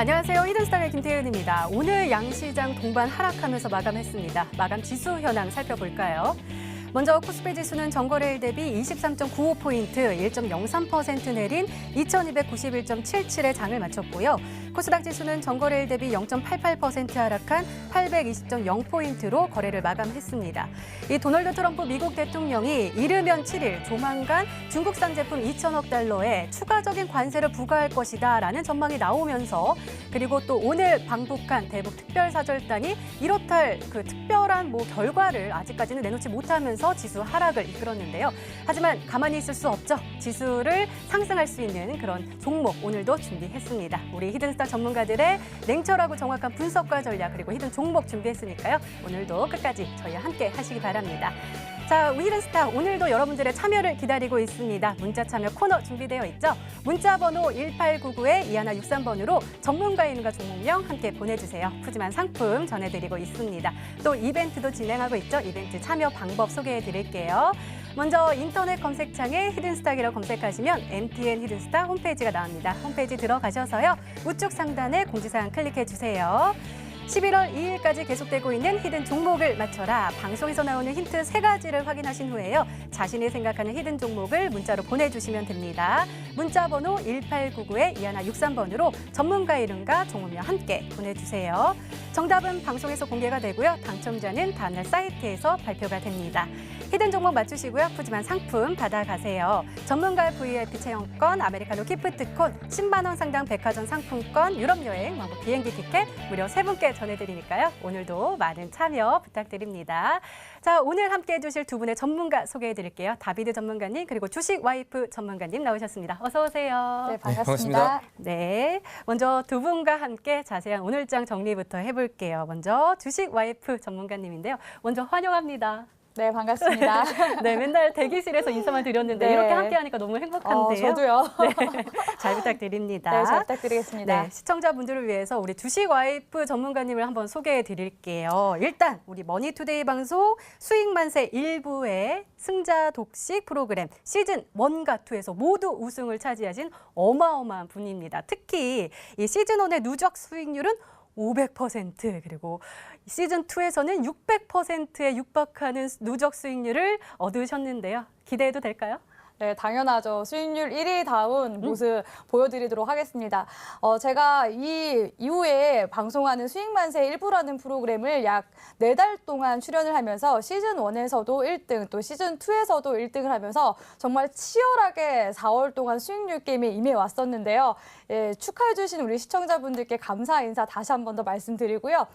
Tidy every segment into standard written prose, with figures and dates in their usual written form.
안녕하세요. 히든스타의 김태은입니다. 오늘 양시장 동반 하락하면서 마감했습니다. 마감 지수 현황 살펴볼까요? 먼저 코스피 지수는 전거래일 대비 23.95포인트, 1.03% 내린 2291.77의 장을 마쳤고요. 코스닥 지수는 전거래일 대비 0.88% 하락한 820.0포인트로 거래를 마감했습니다. 이 도널드 트럼프 미국 대통령이 이르면 7일 조만간 중국산 제품 2천억 달러에 추가적인 관세를 부과할 것이다라는 전망이 나오면서 그리고 또 오늘 방북한 대북 특별사절단이 이렇다 그 특별한 결과를 아직까지는 내놓지 못하면서 지수 하락을 이끌었는데요. 하지만 가만히 있을 수 없죠. 지수를 상승할 수 있는 그런 종목 오늘도 준비했습니다. 우리 히든스타 전문가들의 냉철하고 정확한 분석과 전략 그리고 히든 종목 준비했으니까요. 오늘도 끝까지 저희와 함께 하시기 바랍니다. 자, 히든스타 오늘도 여러분들의 참여를 기다리고 있습니다. 문자 참여 코너 준비되어 있죠? 문자 번호 1899-2163번으로 전문가 이름과 종목명 함께 보내주세요. 푸짐한 상품 전해드리고 있습니다. 또 이벤트도 진행하고 있죠? 이벤트 참여 방법 소개해드릴게요. 먼저 인터넷 검색창에 히든스타기라고 검색하시면 MTN 히든스타 홈페이지가 나옵니다. 홈페이지 들어가셔서요. 우측 상단에 공지사항 클릭해주세요. 11월 2일까지 계속되고 있는 히든 종목을 맞춰라. 방송에서 나오는 힌트 3가지를 확인하신 후에요. 자신이 생각하는 히든 종목을 문자로 보내주시면 됩니다. 문자 번호 1899-2163번으로 전문가 이름과 종목명 함께 보내주세요. 정답은 방송에서 공개가 되고요. 당첨자는 다음날 사이트에서 발표가 됩니다. 히든 종목 맞추시고요. 푸짐한 상품 받아가세요. 전문가 VIP 체험권, 아메리카노 기프트콘, 10만 원 상당 백화점 상품권, 유럽 여행, 왕복 비행기 티켓 무려 3분께 전해드리니까요. 오늘도 많은 참여 부탁드립니다. 자, 오늘 함께해 주실 두 분의 전문가 소개해드릴게요. 다비드 전문가님 그리고 주식 와이프 전문가님 나오셨습니다. 어서 오세요. 네, 반갑습니다. 네, 먼저 두 분과 함께 자세한 오늘장 정리부터 해볼게요. 먼저 주식 와이프 전문가님인데요. 먼저 환영합니다. 네, 반갑습니다. 네, 맨날 대기실에서 인사만 드렸는데 네. 이렇게 함께하니까 너무 행복한데요. 저도요. 네, 잘 부탁드립니다. 네, 잘 부탁드리겠습니다. 네, 시청자분들을 위해서 우리 주식 와이프 전문가님을 한번 소개해 드릴게요. 일단 우리 머니투데이 방송 수익 만세 1부의 승자 독식 프로그램 시즌 1과 2에서 모두 우승을 차지하신 어마어마한 분입니다. 특히 이 시즌 1의 누적 수익률은 500% 그리고 시즌2에서는 600%에 육박하는 누적 수익률을 얻으셨는데요. 기대해도 될까요? 네, 당연하죠. 수익률 1위다운 모습 보여드리도록 하겠습니다. 제가 이 이후에 방송하는 수익만세 1부라는 프로그램을 약 4달 동안 출연을 하면서 시즌1에서도 1등, 또 시즌2에서도 1등을 하면서 정말 치열하게 4월 동안 수익률 게임에 임해왔었는데요. 예, 축하해주신 우리 시청자분들께 감사 인사 다시 한 번 더 말씀드리고요.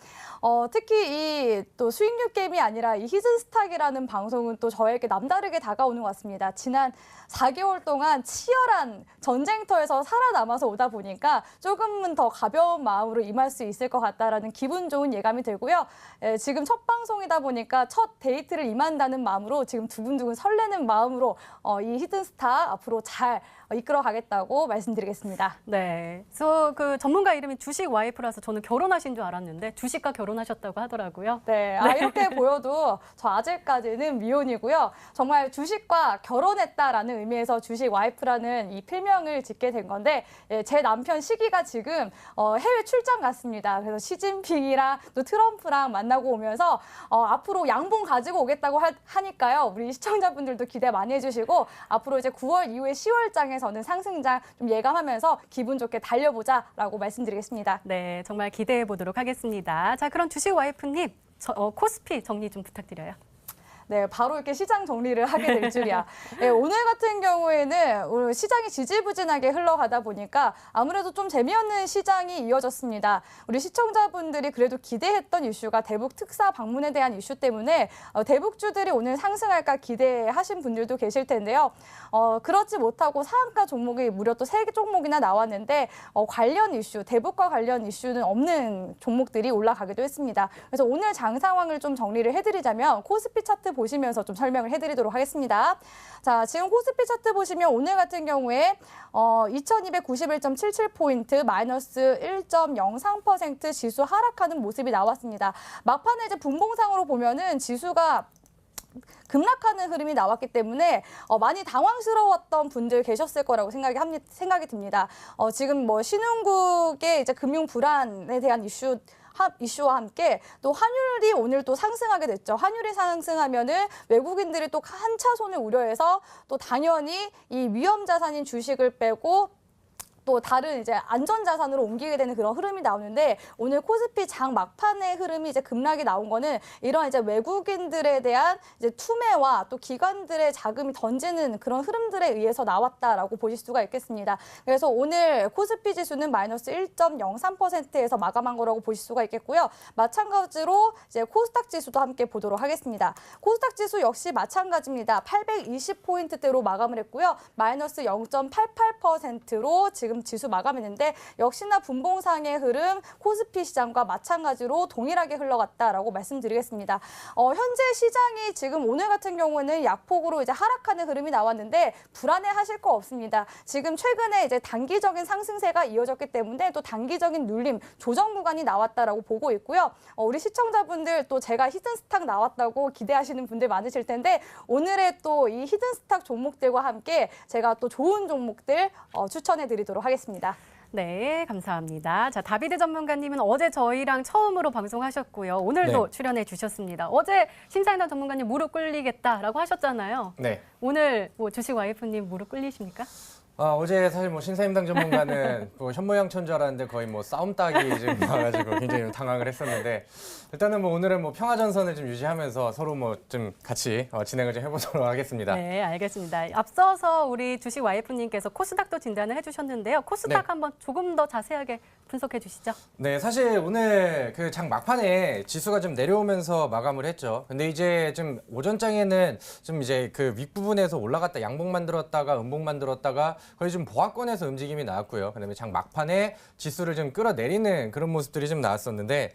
특히 이 또 수익률 게임이 아니라 이 히든스탁이라는 방송은 또 저에게 남다르게 다가오는 것 같습니다. 지난 4개월 동안 치열한 전쟁터에서 살아남아서 오다 보니까 조금은 더 가벼운 마음으로 임할 수 있을 것 같다라는 기분 좋은 예감이 들고요. 지금 첫 방송이다 보니까 첫 데이트를 임한다는 마음으로 지금 두근두근 설레는 마음으로 이 히든스타 앞으로 잘 이끌어 가겠다고 말씀드리겠습니다. 네, 그래서 그 전문가 이름이 주식 와이프라서 저는 결혼하신 줄 알았는데 주식과 결혼하셨다고 하더라고요. 네, 이렇게 보여도 저 아직까지는 미혼이고요. 정말 주식과 결혼했다라는 의미에서 주식 와이프라는 이 필명을 짓게 된 건데 제 남편 시기가 지금 해외 출장 갔습니다. 그래서 시진핑이랑 또 트럼프랑 만나고 오면서 앞으로 양봉 가지고 오겠다고 하니까요. 우리 시청자분들도 기대 많이 해주시고 앞으로 이제 9월 이후에 10월장에서는 상승장 좀 예감하면서 기분 좋게 달려보자라고 말씀드리겠습니다. 네, 정말 기대해 보도록 하겠습니다. 자, 그럼 주식 와이프님 코스피 정리 좀 부탁드려요. 네, 바로 이렇게 시장 정리를 하게 될 줄이야. 네, 오늘 같은 경우에는 시장이 지지부진하게 흘러가다 보니까 아무래도 좀 재미없는 시장이 이어졌습니다. 우리 시청자분들이 그래도 기대했던 이슈가 대북 특사 방문에 대한 이슈 때문에 대북주들이 오늘 상승할까 기대하신 분들도 계실 텐데요. 그렇지 못하고 상한가 종목이 무려 또 3종목이나 나왔는데 관련 이슈, 대북과 관련 이슈는 없는 종목들이 올라가기도 했습니다. 그래서 오늘 장 상황을 좀 정리를 해드리자면 코스피 차트 보시면서 좀 설명을 해드리도록 하겠습니다. 자, 지금 코스피 차트 보시면 오늘 같은 경우에 2291.77포인트 마이너스 1.03% 지수 하락하는 모습이 나왔습니다. 막판에 이제 분봉상으로 보면은 지수가 급락하는 흐름이 나왔기 때문에 많이 당황스러웠던 분들 계셨을 거라고 생각이 듭니다. 지금 뭐 신흥국의 이제 금융 불안에 대한 이슈와 함께 또 환율이 오늘 또 상승하게 됐죠. 환율이 상승하면은 외국인들이 또 한 차선을 우려해서 또 당연히 이 위험 자산인 주식을 빼고 또 다른 이제 안전자산으로 옮기게 되는 그런 흐름이 나오는데 오늘 코스피 장 막판의 흐름이 이제 급락이 나온 거는 이런 이제 외국인들에 대한 이제 투매와 또 기관들의 자금이 던지는 그런 흐름들에 의해서 나왔다라고 보실 수가 있겠습니다. 그래서 오늘 코스피 지수는 마이너스 1.03%에서 마감한 거라고 보실 수가 있겠고요. 마찬가지로 이제 코스닥 지수도 함께 보도록 하겠습니다. 코스닥 지수 역시 마찬가지입니다. 820포인트대로 마감을 했고요. 마이너스 0.88%로 지금 지수 마감했는데 역시나 분봉상의 흐름 코스피 시장과 마찬가지로 동일하게 흘러갔다라고 말씀드리겠습니다. 현재 시장이 지금 오늘 같은 경우는 약폭으로 이제 하락하는 흐름이 나왔는데 불안해하실 거 없습니다. 지금 최근에 이제 단기적인 상승세가 이어졌기 때문에 또 단기적인 눌림, 조정 구간이 나왔다라고 보고 있고요. 우리 시청자분들 또 제가 히든스탁 나왔다고 기대하시는 분들 많으실 텐데 오늘의 또 이 히든스탁 종목들과 함께 제가 또 좋은 종목들 추천해 드리도록 하겠습니다. 네, 감사합니다. 자, 다비드 전문가님은 어제 저희랑 처음으로 방송하셨고요. 오늘도 네. 출연해 주셨습니다. 어제 심사위원 전문가님 무릎 꿇리겠다라고 하셨잖아요. 네. 오늘 뭐 주식 와이프님 무릎 꿇리십니까? 어제 사실 뭐 신사임당 전문가는 뭐 현모양처인 줄 알았는데 거의 뭐 싸움 따기 좀 나와가지고 굉장히 당황을 했었는데 일단은 뭐 오늘은 뭐 평화전선을 좀 유지하면서 서로 뭐 좀 같이 진행을 좀 해보도록 하겠습니다. 네, 알겠습니다. 앞서서 우리 주식 와이프님께서 코스닥도 진단을 해주셨는데요. 코스닥 네. 한번 조금 더 자세하게 분석해 주시죠. 네, 사실 오늘 그 장 막판에 지수가 좀 내려오면서 마감을 했죠. 근데 이제 좀 오전장에는 좀 이제 그 윗부분에서 올라갔다 양봉 만들었다가 음봉 만들었다가 거의 좀 보합권에서 움직임이 나왔고요. 그다음에 장 막판에 지수를 좀 끌어내리는 그런 모습들이 좀 나왔었는데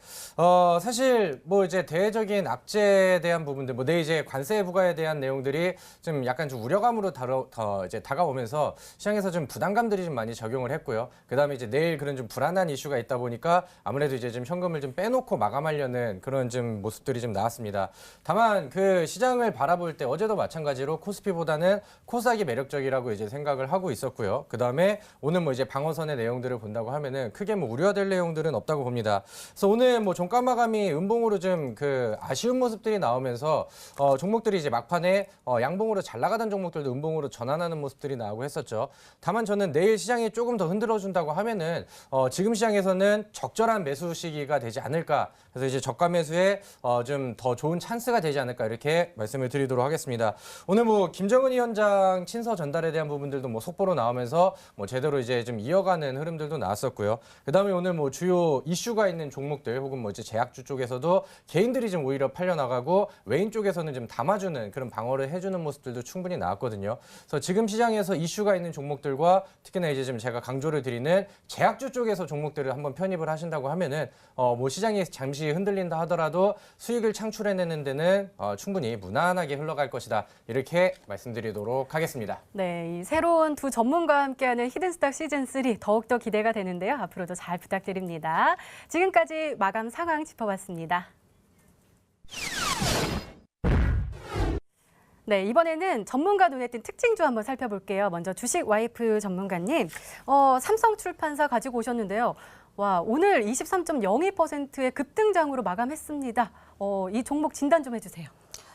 사실 뭐 이제 대외적인 악재에 대한 부분들 뭐 내일 이제 관세 부과에 대한 내용들이 좀 약간 좀 우려감으로 더 이제 다가오면서 시장에서 좀 부담감들이 좀 많이 적용을 했고요. 그다음에 이제 내일 그런 좀 불안한 이슈가 있다 보니까 아무래도 이제 좀 현금을 좀 빼놓고 마감하려는 그런 좀 모습들이 좀 나왔습니다. 다만 그 시장을 바라볼 때 어제도 마찬가지로 코스피보다는 코스닥이 매력적이라고 이제 생각을 하고 있었고요. 그다음에 오늘 뭐 이제 방어선의 내용들을 본다고 하면은 크게 뭐 우려될 내용들은 없다고 봅니다. 그래서 오늘 뭐 종가 마감이 음봉으로 좀 그 아쉬운 모습들이 나오면서 종목들이 이제 막판에 양봉으로 잘 나가던 종목들도 음봉으로 전환하는 모습들이 나오고 했었죠. 다만 저는 내일 시장이 조금 더 흔들어준다고 하면은 지금 시장에서는 적절한 매수 시기가 되지 않을까. 그래서 이제 저가 매수에 좀 더 좋은 찬스가 되지 않을까 이렇게 말씀을 드리도록 하겠습니다. 오늘 뭐 김정은 위원장 친서 전달에 대한 부분들도 뭐 속보로 나오면서 뭐 제대로 이제 좀 이어가는 흐름들도 나왔었고요. 그다음에 오늘 뭐 주요 이슈가 있는 종목들 혹은 뭐 이제 제약주 쪽에서도 개인들이 좀 오히려 팔려나가고 외인 쪽에서는 좀 담아주는 그런 방어를 해주는 모습들도 충분히 나왔거든요. 그래서 지금 시장에서 이슈가 있는 종목들과 특히나 이제 좀 제가 강조를 드리는 제약주 쪽에서 종목들을 한번 편입을 하신다고 하면은 뭐 시장이 잠시 흔들린다 하더라도 수익을 창출해내는 데는 충분히 무난하게 흘러갈 것이다. 이렇게 말씀드리도록 하겠습니다. 네, 이 새로운 두 전문가와 함께하는 히든스탁 시즌3 더욱더 기대가 되는데요. 앞으로도 잘 부탁드립니다. 지금까지 마감 상황 짚어봤습니다. 네, 이번에는 전문가 눈에 띈 특징주 한번 살펴볼게요. 먼저 주식 와이프 전문가님, 삼성출판사 가지고 오셨는데요. 와, 오늘 23.02%의 급등장으로 마감했습니다. 이 종목 진단 좀 해주세요.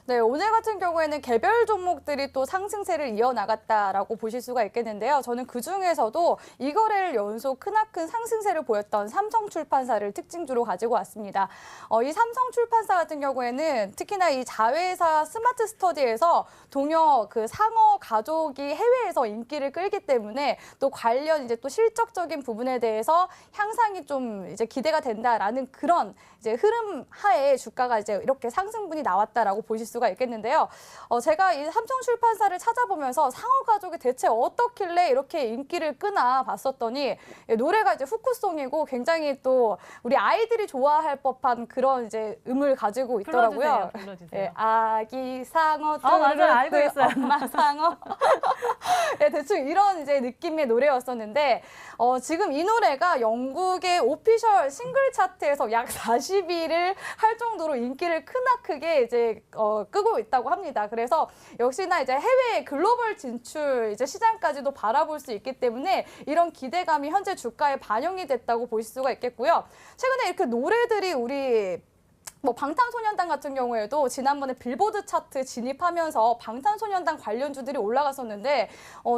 네, 오늘 같은 경우에는 개별 종목들이 또 상승세를 이어나갔다라고 보실 수가 있겠는데요. 저는 그중에서도 이 거래일 연속 크나큰 상승세를 보였던 삼성출판사를 특징주로 가지고 왔습니다. 이 삼성출판사 같은 경우에는 특히나 이 자회사 스마트 스터디에서 동여 그 상어 가족이 해외에서 인기를 끌기 때문에 또 관련 이제 또 실적적인 부분에 대해서 향상이 좀 이제 기대가 된다라는 그런 이제 흐름 하에 주가가 이제 이렇게 상승분이 나왔다라고 보실 수가 있겠는데요. 제가 이 삼성출판사를 찾아보면서 상어 가족이 대체 어떻길래 이렇게 인기를 끄나 봤었더니 노래가 이제 후크송이고 굉장히 또 우리 아이들이 좋아할 법한 그런 이제 음을 가지고 있더라고요. 불러주세요. 예, 아기 상어 맞아요. 알고 있어요. 엄마 상어. 예, 대충 이런 이제 느낌의 노래였었는데 지금 이 노래가 영국의 오피셜 싱글 차트에서 약 40위를 할 정도로 인기를 크게 이제 끄고 있다고 합니다. 그래서 역시나 이제 해외 글로벌 진출 이제 시장까지도 바라볼 수 있기 때문에 이런 기대감이 현재 주가에 반영이 됐다고 보실 수가 있겠고요. 최근에 이렇게 노래들이 우리 방탄소년단 같은 경우에도 지난번에 빌보드 차트 진입하면서 방탄소년단 관련주들이 올라갔었는데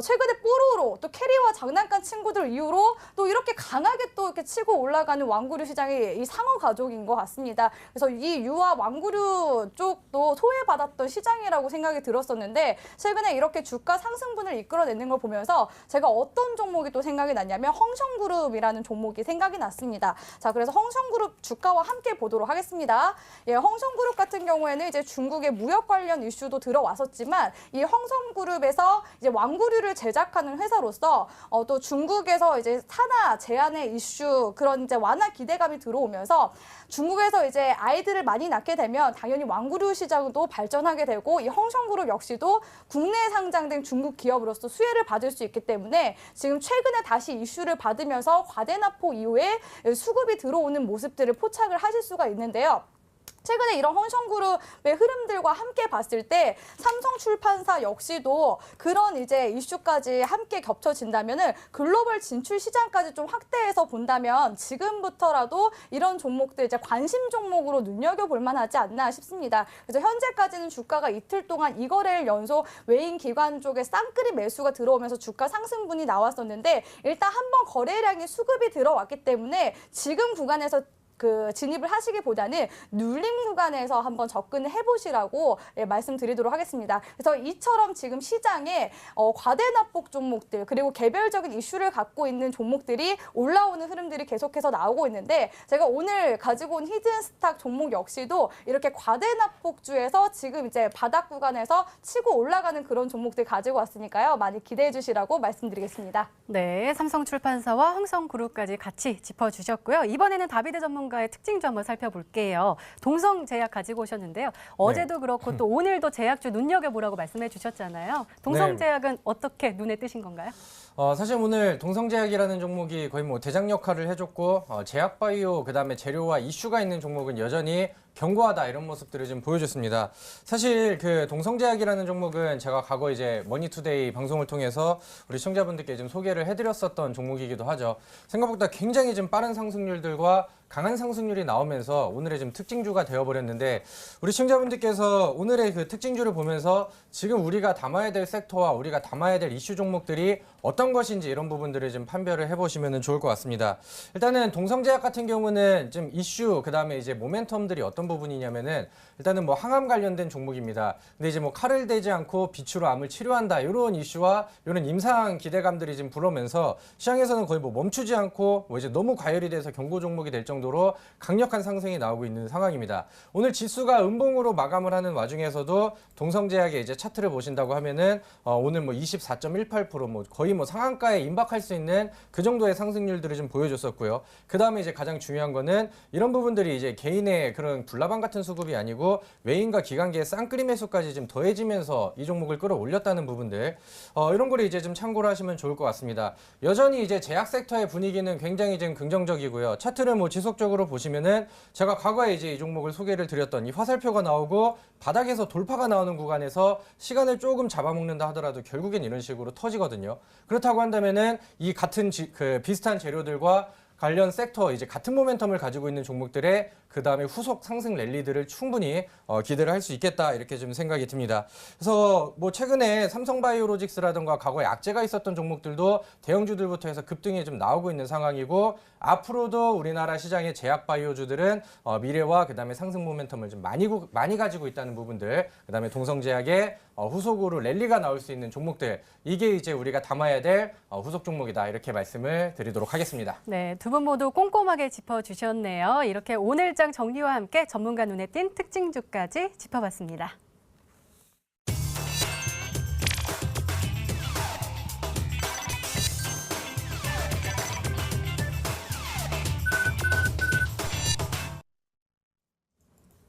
최근에 뽀로로 또 캐리와 장난감 친구들 이후로 또 이렇게 강하게 또 이렇게 치고 올라가는 왕구류 시장이 이 상어 가족인 것 같습니다. 그래서 이 유아 왕구류 쪽도 소외받았던 시장이라고 생각이 들었었는데 최근에 이렇게 주가 상승분을 이끌어내는 걸 보면서 제가 어떤 종목이 또 생각이 났냐면 헝성그룹이라는 종목이 생각이 났습니다. 자, 그래서 헝성그룹 주가와 함께 보도록 하겠습니다. 예, 헝성그룹 같은 경우에는 이제 중국의 무역 관련 이슈도 들어왔었지만 이 헝성그룹에서 이제 왕구류를 제작하는 회사로서 또 중국에서 이제 산화 제한의 이슈 그런 이제 완화 기대감이 들어오면서 중국에서 이제 아이들을 많이 낳게 되면 당연히 왕구류 시장도 발전하게 되고 이 헝성그룹 역시도 국내에 상장된 중국 기업으로서 수혜를 받을 수 있기 때문에 지금 최근에 다시 이슈를 받으면서 과대납포 이후에 수급이 들어오는 모습들을 포착을 하실 수가 있는데요. 최근에 이런 헝성그룹의 흐름들과 함께 봤을 때 삼성출판사 역시도 그런 이제 이슈까지 함께 겹쳐진다면은 글로벌 진출 시장까지 좀 확대해서 본다면 지금부터라도 이런 종목들 이제 관심 종목으로 눈여겨볼 만하지 않나 싶습니다. 그래서 현재까지는 주가가 이틀 동안 2거래일 연속 외인 기관 쪽에 쌍끌이 매수가 들어오면서 주가 상승분이 나왔었는데 일단 한번 거래량이 수급이 들어왔기 때문에 지금 구간에서 진입을 하시기보다는 눌림 구간에서 한번 접근을 해보시라고 말씀드리도록 하겠습니다. 그래서 이처럼 지금 시장에 과대납복 종목들 그리고 개별적인 이슈를 갖고 있는 종목들이 올라오는 흐름들이 계속해서 나오고 있는데 제가 오늘 가지고 온 히든스탁 종목 역시도 이렇게 과대납복주에서 지금 이제 바닥 구간에서 치고 올라가는 그런 종목들 가지고 왔으니까요. 많이 기대해 주시라고 말씀드리겠습니다. 네, 삼성출판사와 헝성그룹까지 같이 짚어주셨고요. 이번에는 다비드 전문가의 특징주 한번 살펴볼게요. 동성제약 가지고 오셨는데요. 어제도 그렇고 또 오늘도 제약주 눈여겨보라고 말씀해 주셨잖아요. 동성제약은 어떻게 눈에 띄신 건가요? 사실 오늘 동성제약이라는 종목이 거의 뭐 대장 역할을 해줬고 제약바이오 그다음에 재료와 이슈가 있는 종목은 여전히 견고하다 이런 모습들을 좀 보여줬습니다. 사실 그 동성제약이라는 종목은 제가 과거 이제 머니투데이 방송을 통해서 우리 시청자분들께 좀 소개를 해드렸었던 종목이기도 하죠. 생각보다 굉장히 좀 빠른 상승률들과 강한 상승률이 나오면서 오늘의 좀 특징주가 되어버렸는데 우리 시청자분들께서 오늘의 그 특징주를 보면서 지금 우리가 담아야 될 섹터와 우리가 담아야 될 이슈 종목들이 어떤 것인지 이런 부분들을 좀 판별을 해보시면 좋을 것 같습니다. 일단은 동성제약 같은 경우는 좀 이슈 그다음에 이제 모멘텀들이 어떤 부분이냐면은 일단은 뭐 항암 관련된 종목입니다. 근데 이제 뭐 칼을 대지 않고 빛으로 암을 치료한다 이런 이슈와 이런 임상 기대감들이 지금 불어오면서 시장에서는 거의 뭐 멈추지 않고 뭐 이제 너무 과열이 돼서 경고 종목이 될 정도로 강력한 상승이 나오고 있는 상황입니다. 오늘 지수가 음봉으로 마감을 하는 와중에서도 동성제약의 이제 차트를 보신다고 하면은 오늘 뭐 24.18% 뭐 거의 뭐 상한가에 임박할 수 있는 그 정도의 상승률들을 좀 보여줬었고요. 그 다음에 이제 가장 중요한 거는 이런 부분들이 이제 개인의 그런 불나방 같은 수급이 아니고 외인과 기관계의 쌍끌이 매수까지 좀 더해지면서 이 종목을 끌어올렸다는 부분들 이런 거를 이제 좀 참고를 하시면 좋을 것 같습니다. 여전히 이제 제약 섹터의 분위기는 굉장히 좀 긍정적이고요. 차트를 뭐 지속적으로 보시면은 제가 과거에 이제 이 종목을 소개를 드렸던 이 화살표가 나오고 바닥에서 돌파가 나오는 구간에서 시간을 조금 잡아먹는다 하더라도 결국엔 이런 식으로 터지거든요. 그렇다고 한다면은 이 같은 비슷한 재료들과 관련 섹터 이제 같은 모멘텀을 가지고 있는 종목들의 그 다음에 후속 상승 랠리들을 충분히 기대를 할 수 있겠다 이렇게 좀 생각이 듭니다. 그래서 뭐 최근에 삼성바이오로직스라든가 과거에 악재가 있었던 종목들도 대형주들부터 해서 급등이 좀 나오고 있는 상황이고 앞으로도 우리나라 시장의 제약바이오주들은 미래와 그 다음에 상승 모멘텀을 좀 많이 가지고 있다는 부분들 그 다음에 동성제약의 후속으로 랠리가 나올 수 있는 종목들 이게 이제 우리가 담아야 될 후속 종목이다 이렇게 말씀을 드리도록 하겠습니다. 네, 두 분 모두 꼼꼼하게 짚어주셨네요. 이렇게 오늘장 정리와 함께 전문가 눈에 띈 특징주까지 짚어봤습니다.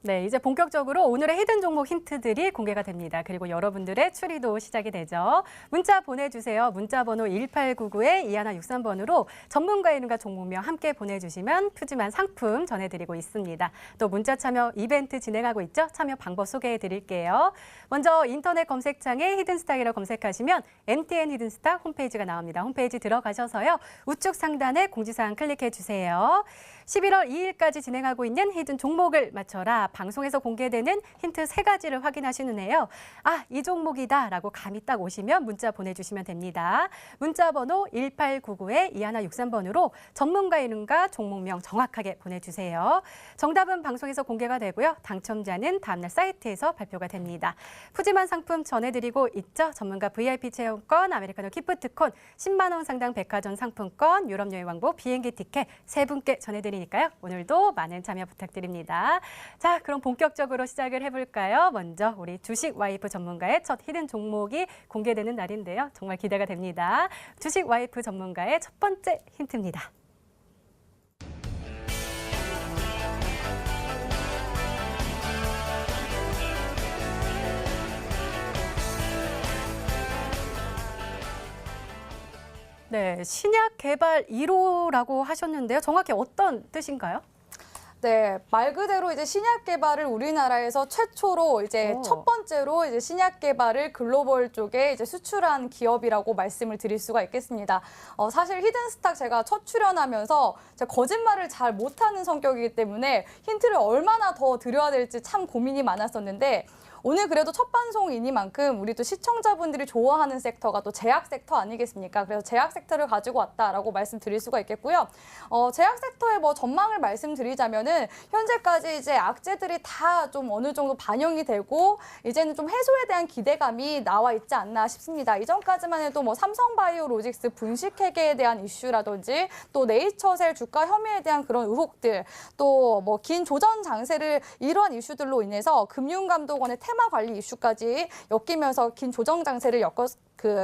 네, 이제 본격적으로 오늘의 히든 종목 힌트들이 공개가 됩니다. 그리고 여러분들의 추리도 시작이 되죠. 문자 보내주세요. 문자 번호 1899-2163번으로 전문가 이름과 종목명 함께 보내주시면 푸짐한 상품 전해드리고 있습니다. 또 문자 참여 이벤트 진행하고 있죠. 참여 방법 소개해 드릴게요. 먼저 인터넷 검색창에 히든스탁이라고 검색하시면 MTN 히든스탁 홈페이지가 나옵니다. 홈페이지 들어가셔서요. 우측 상단에 공지사항 클릭해 주세요. 11월 2일까지 진행하고 있는 히든 종목을 맞춰라. 방송에서 공개되는 힌트 3가지를 확인하시는 후에요. 아, 이 종목이다 라고 감이 딱 오시면 문자 보내주시면 됩니다. 문자 번호 1899-2163번으로 전문가 이름과 종목명 정확하게 보내주세요. 정답은 방송에서 공개가 되고요. 당첨자는 다음날 사이트에서 발표가 됩니다. 푸짐한 상품 전해드리고 있죠. 전문가 VIP 체험권, 아메리카노 기프트콘, 10만 원 상당 백화점 상품권, 유럽 여행 왕복 비행기 티켓 3분께 전해드리니까요. 오늘도 많은 참여 부탁드립니다. 자, 그럼 본격적으로 시작을 해볼까요? 먼저 우리 주식 와이프 전문가의 첫 히든 종목이 공개되는 날인데요. 정말 기대가 됩니다. 주식 와이프 전문가의 첫 번째 힌트입니다. 네, 신약 개발 1호라고 하셨는데요. 정확히 어떤 뜻인가요? 네, 말 그대로 이제 신약 개발을 우리나라에서 최초로 이제 첫 번째로 이제 신약 개발을 글로벌 쪽에 이제 수출한 기업이라고 말씀을 드릴 수가 있겠습니다. 사실 히든스탁 제가 첫 출연하면서 제가 거짓말을 잘 못하는 성격이기 때문에 힌트를 얼마나 더 드려야 될지 참 고민이 많았었는데 오늘 그래도 첫 방송이니만큼 우리 또 시청자분들이 좋아하는 sek터가 또 제약 섹터 아니겠습니까? 그래서 제약 섹터를 가지고 왔다라고 말씀드릴 수가 있겠고요. 제약 섹터의 뭐 전망을 말씀드리자면은 현재까지 이제 악재들이 다 좀 어느 정도 반영이 되고 이제는 좀 해소에 대한 기대감이 나와 있지 않나 싶습니다. 이전까지만 해도 뭐 삼성바이오로직스 분식회계에 대한 이슈라든지 또 네이처셀 주가 혐의에 대한 그런 의혹들 또 뭐 긴 조정 장세를 이러한 이슈들로 인해서 금융감독원의 테마 관리 이슈까지 엮이면서 긴 조정 장세를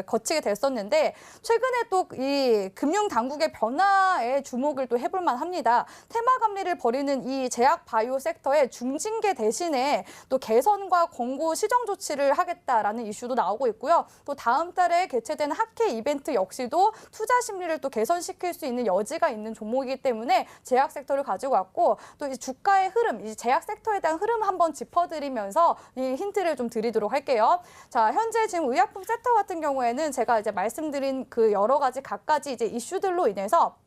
거치게 됐었는데 최근에 또 이 금융 당국의 변화에 주목을 또 해볼 만합니다. 테마 감리를 벌이는 이 제약 바이오 섹터의 중징계 대신에 또 개선과 권고 시정 조치를 하겠다라는 이슈도 나오고 있고요. 또 다음 달에 개최되는 학회 이벤트 역시도 투자 심리를 또 개선시킬 수 있는 여지가 있는 종목이기 때문에 제약 섹터를 가지고 왔고 또 이 주가의 흐름, 이 제약 섹터에 대한 흐름 한번 짚어드리면서 이 힌트를 좀 드리도록 할게요. 자, 현재 지금 의약품 섹터 같은 경우에는 제가 이제 말씀드린 그 여러 가지 갖가지 이제 이슈들로 인해서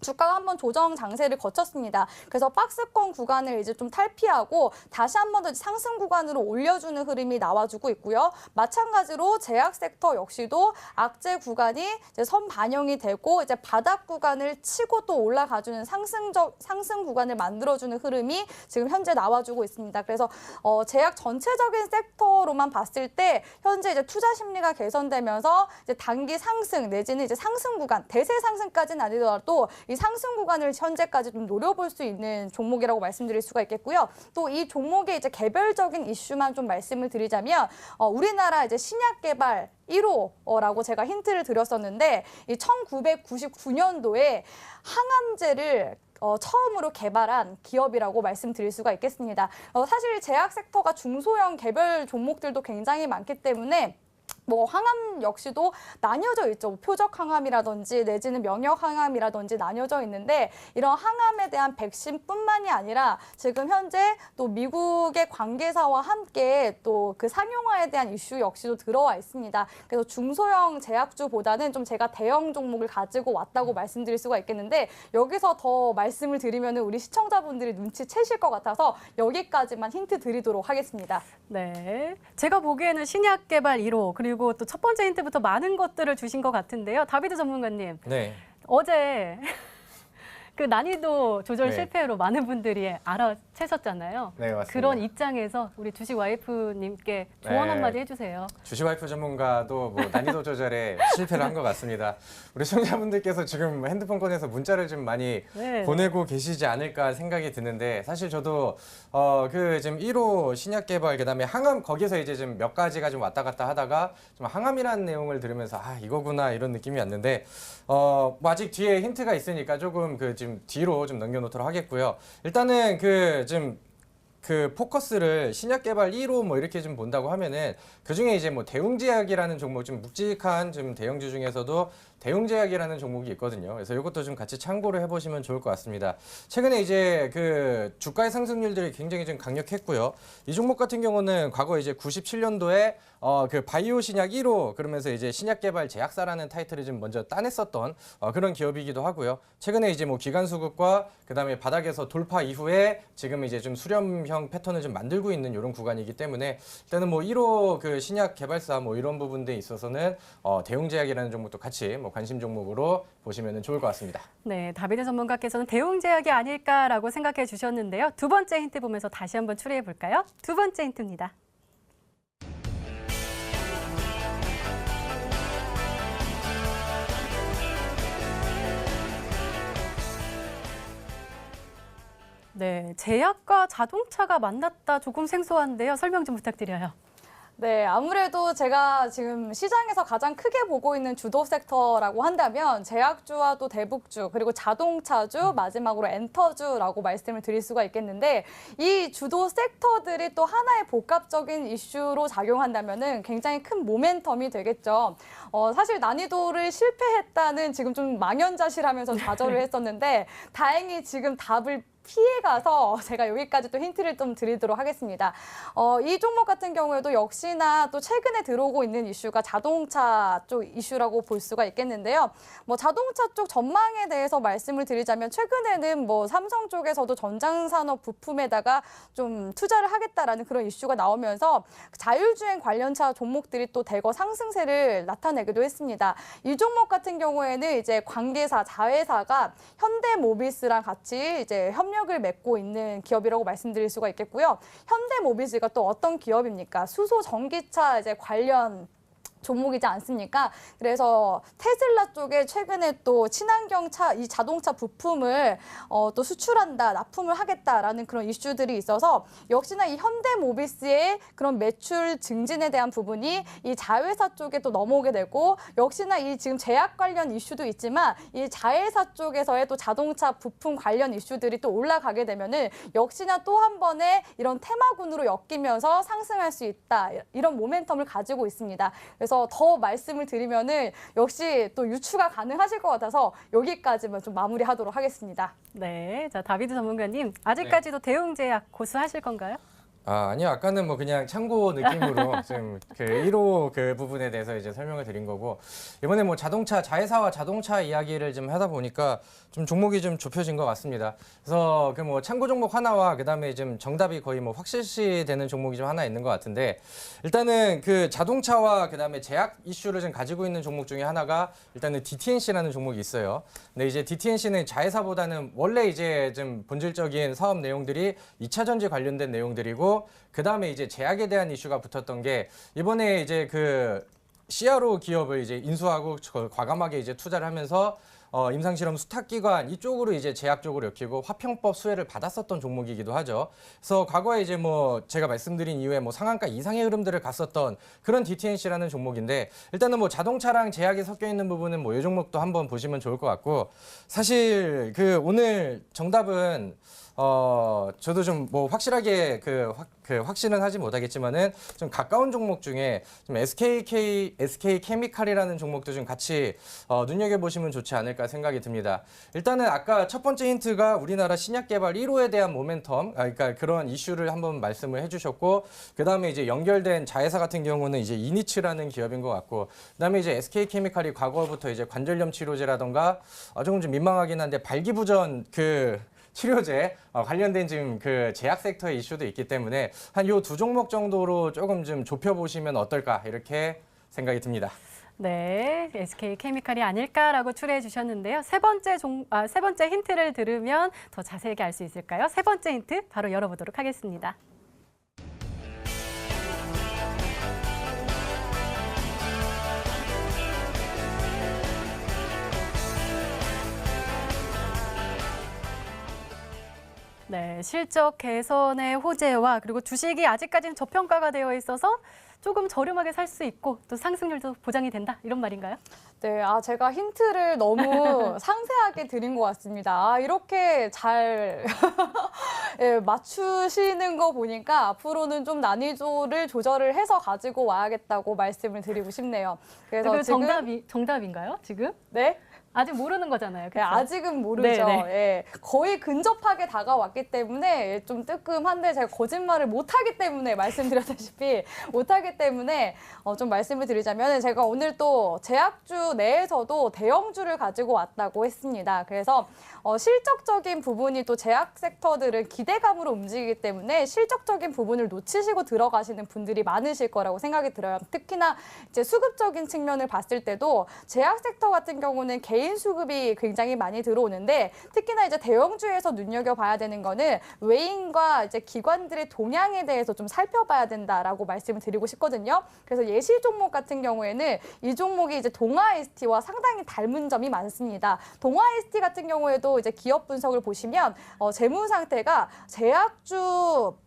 주가가 한번 조정 장세를 거쳤습니다. 그래서 박스권 구간을 이제 좀 탈피하고 다시 한 번 더 상승 구간으로 올려주는 흐름이 나와주고 있고요. 마찬가지로 제약 섹터 역시도 악재 구간이 이제 선 반영이 되고 이제 바닥 구간을 치고 또 올라가주는 상승 구간을 만들어주는 흐름이 지금 현재 나와주고 있습니다. 그래서 제약 전체적인 섹터로만 봤을 때 현재 이제 투자 심리가 개선되면서 이제 단기 상승 내지는 이제 상승 구간 대세 상승까지는 아니더라도 이 상승 구간을 현재까지 좀 노려볼 수 있는 종목이라고 말씀드릴 수가 있겠고요. 또 이 종목의 이제 개별적인 이슈만 좀 말씀을 드리자면 우리나라 이제 신약 개발 1호라고 제가 힌트를 드렸었는데 이 1999년도에 항암제를 처음으로 개발한 기업이라고 말씀드릴 수가 있겠습니다. 사실 제약 섹터가 중소형 개별 종목들도 굉장히 많기 때문에 뭐 항암 역시도 나뉘어져 있죠. 표적 항암이라든지 내지는 면역 항암이라든지 나뉘어져 있는데 이런 항암에 대한 백신뿐만이 아니라 지금 현재 또 미국의 관계사와 함께 또 그 상용화에 대한 이슈 역시도 들어와 있습니다. 그래서 중소형 제약주보다는 좀 제가 대형 종목을 가지고 왔다고 말씀드릴 수가 있겠는데 여기서 더 말씀을 드리면 우리 시청자분들이 눈치채실 것 같아서 여기까지만 힌트 드리도록 하겠습니다. 네, 제가 보기에는 신약 개발 1호 그리고 또 첫 번째 힌트부터 많은 것들을 주신 것 같은데요. 다비드 전문가님, 네. 어제 그 난이도 조절 네. 실패로 많은 분들이 알아채셨잖아요. 네, 맞습니다. 그런 입장에서 우리 주식 와이프님께 조언 네. 한마디 해주세요. 주식 와이프 전문가도 뭐 난이도 조절에 실패를 한 것 같습니다. 우리 시청자분들께서 지금 핸드폰 꺼내서 문자를 좀 많이 네. 보내고 계시지 않을까 생각이 드는데 사실 저도 그 지금 1호 신약 개발 그다음에 항암 거기서 이제 좀 몇 가지가 좀 왔다 갔다 하다가 좀 항암이라는 내용을 들으면서 아 이거구나 이런 느낌이 왔는데 뭐 아직 뒤에 힌트가 있으니까 조금 그 지금 뒤로 좀 넘겨놓도록 하겠고요. 일단은 그 지금 그 포커스를 신약 개발 1호 뭐 이렇게 좀 본다고 하면은 그 중에 이제 뭐 대웅제약이라는 종목 좀 묵직한 좀 대형주 중에서도 대웅제약이라는 종목이 있거든요. 그래서 이것도 좀 같이 참고를 해보시면 좋을 것 같습니다. 최근에 이제 그 주가의 상승률들이 굉장히 좀 강력했고요. 이 종목 같은 경우는 과거 이제 97년도에 그 바이오 신약 1호 그러면서 이제 신약 개발 제약사라는 타이틀을 좀 먼저 따냈었던 그런 기업이기도 하고요. 최근에 이제 뭐 기간 수급과 그다음에 바닥에서 돌파 이후에 지금 이제 좀 수렴형 패턴을 좀 만들고 있는 이런 구간이기 때문에 일단은 뭐 1호 그 신약 개발사 뭐 이런 부분들에 있어서는 대웅제약이라는 종목도 같이 뭐 관심 종목으로 보시면 좋을 것 같습니다. 네, 다비드 전문가께서는 대웅제약이 아닐까라고 생각해 주셨는데요. 두 번째 힌트 보면서 다시 한번 추리해 볼까요? 두 번째 힌트입니다. 네, 제약과 자동차가 만났다 조금 생소한데요. 설명 좀 부탁드려요. 네, 아무래도 제가 지금 시장에서 가장 크게 보고 있는 주도 섹터라고 한다면 제약주와 또 대북주, 그리고 자동차주, 마지막으로 엔터주라고 말씀을 드릴 수가 있겠는데 이 주도 섹터들이 또 하나의 복합적인 이슈로 작용한다면은 굉장히 큰 모멘텀이 되겠죠. 사실 난이도를 실패했다는 지금 좀 망연자실하면서 좌절을 했었는데 다행히 지금 답을 피해가서 제가 여기까지 또 힌트를 좀 드리도록 하겠습니다. 이 종목 같은 경우에도 역시나 또 최근에 들어오고 있는 이슈가 자동차 쪽 이슈라고 볼 수가 있겠는데요. 뭐 자동차 쪽 전망에 대해서 말씀을 드리자면 최근에는 뭐 삼성 쪽에서도 전장산업 부품에다가 좀 투자를 하겠다라는 그런 이슈가 나오면서 자율주행 관련차 종목들이 또 대거 상승세를 나타내기도 했습니다. 이 종목 같은 경우에는 이제 관계사, 자회사가 현대모비스랑 같이 이제 협력을 맺고 있는 기업이라고 말씀드릴 수가 있겠고요. 현대모비스가 또 어떤 기업입니까? 수소 전기차 이제 관련 종목이지 않습니까? 그래서 테슬라 쪽에 최근에 또 친환경 차, 이 자동차 부품을 또 수출한다, 납품을 하겠다라는 그런 이슈들이 있어서 역시나 이 현대모비스의 그런 매출 증진에 대한 부분이 이 자회사 쪽에 또 넘어오게 되고 역시나 이 지금 제약 관련 이슈도 있지만 이 자회사 쪽에서의 또 자동차 부품 관련 이슈들이 또 올라가게 되면은 역시나 또 한 번의 이런 테마군으로 엮이면서 상승할 수 있다. 이런 모멘텀을 가지고 있습니다. 그래서 더 말씀을 드리면은 역시 또 유추가 가능하실 것 같아서 여기까지만 좀 마무리하도록 하겠습니다. 네, 자 다비드 전문가님 아직까지도 대웅제약 고수하실 건가요? 아니요. 아까는 뭐 그냥 참고 느낌으로 지금 그 1호 그 부분에 대해서 이제 설명을 드린 거고 이번에 뭐 자동차 자회사와 자동차 이야기를 좀 하다 보니까 좀 종목이 좀 좁혀진 것 같습니다. 그래서 그 뭐 참고 종목 하나와 그다음에 좀 정답이 거의 뭐 확실시 되는 종목이 좀 하나 있는 것 같은데 일단은 그 자동차와 그다음에 제약 이슈를 좀 가지고 있는 종목 중에 하나가 일단은 DTNC라는 종목이 있어요. 근데 이제 DTNC는 자회사보다는 원래 이제 좀 본질적인 사업 내용들이 2차 전지 관련된 내용들이고 그 다음에 이제 제약에 대한 이슈가 붙었던 게 이번에 이제 그 CRO 기업을 이제 인수하고 과감하게 이제 투자를 하면서 임상실험 수탁기관 이쪽으로 이제 제약 쪽으로 엮이고 화평법 수혜를 받았었던 종목이기도 하죠. 그래서 과거에 이제 뭐 제가 말씀드린 이후에 뭐 상한가 이상의 흐름들을 갔었던 그런 DTNC라는 종목인데 일단은 뭐 자동차랑 제약이 섞여 있는 부분은 뭐 이 종목도 한번 보시면 좋을 것 같고 사실 그 오늘 정답은 저도 좀 뭐 확실하게 확신은 하지 못하겠지만은 좀 가까운 종목 중에 좀 SK 케미칼이라는 종목도 좀 같이 눈여겨 보시면 좋지 않을까 생각이 듭니다. 일단은 아까 첫 번째 힌트가 우리나라 신약 개발 1호에 대한 모멘텀, 그러니까 그런 이슈를 한번 말씀을 해주셨고, 그 다음에 이제 연결된 자회사 같은 경우는 이제 이니츠라는 기업인 것 같고, 그 다음에 이제 SK 케미칼이 과거부터 이제 관절염 치료제라던가 조금 좀 민망하긴 한데 발기부전 치료제 관련된 지금 그 제약 섹터의 이슈도 있기 때문에 한 요 두 종목 정도로 조금 좀 좁혀보시면 어떨까 이렇게 생각이 듭니다. 네, SK 케미칼이 아닐까라고 추리해 주셨는데요. 세 번째 힌트를 들으면 더 자세하게 알 수 있을까요? 세 번째 힌트 바로 열어보도록 하겠습니다. 네, 실적 개선의 호재와 그리고 주식이 아직까지는 저평가가 되어 있어서 조금 저렴하게 살 수 있고 또 상승률도 보장이 된다 이런 말인가요? 네, 제가 힌트를 너무 상세하게 드린 것 같습니다. 이렇게 잘 예, 맞추시는 거 보니까 앞으로는 좀 난이도를 조절을 해서 가지고 와야겠다고 말씀을 드리고 싶네요. 그래서 그 지금 정답인가요? 지금? 네? 아직 모르는 거잖아요. 네, 그렇죠? 아직은 모르죠. 네, 예, 거의 근접하게 다가왔기 때문에 좀 뜨끔한데 제가 거짓말을 못하기 때문에 말씀드렸다시피 못하기 때문에 좀 말씀을 드리자면 제가 오늘 또 제약주 내에서도 대형주를 가지고 왔다고 했습니다. 그래서 실적적인 부분이 또 제약 섹터들은 기대감으로 움직이기 때문에 실적적인 부분을 놓치시고 들어가시는 분들이 많으실 거라고 생각이 들어요. 특히나 이제 수급적인 측면을 봤을 때도 제약 섹터 같은 경우는 개인 수급이 굉장히 많이 들어오는데 특히나 이제 대형주에서 눈여겨봐야 되는 거는 외인과 이제 기관들의 동향에 대해서 좀 살펴봐야 된다라고 말씀을 드리고 싶거든요. 그래서 예시 종목 같은 경우에는 이 종목이 이제 동아 ST와 상당히 닮은 점이 많습니다. 동아 ST 같은 경우에도 이제 기업 분석을 보시면 재무 상태가 제약주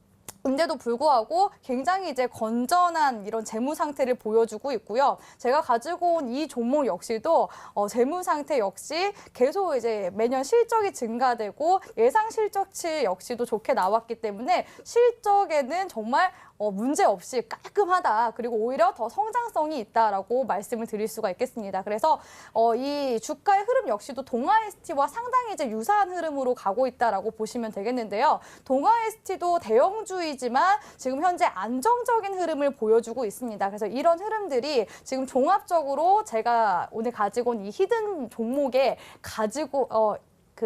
인데도 불구하고 굉장히 이제 건전한 이런 재무 상태를 보여주고 있고요. 제가 가지고 온 이 종목 역시도 재무 상태 역시 계속 이제 매년 실적이 증가되고 예상 실적치 역시도 좋게 나왔기 때문에 실적에는 정말 문제 없이 깔끔하다. 그리고 오히려 더 성장성이 있다라고 말씀을 드릴 수가 있겠습니다. 그래서 이 주가의 흐름 역시도 동아 ST와 상당히 이제 유사한 흐름으로 가고 있다라고 보시면 되겠는데요. 동아 ST도 대형주이지만 지금 현재 안정적인 흐름을 보여주고 있습니다. 그래서 이런 흐름들이 지금 종합적으로 제가 오늘 가지고 온 이 히든 종목에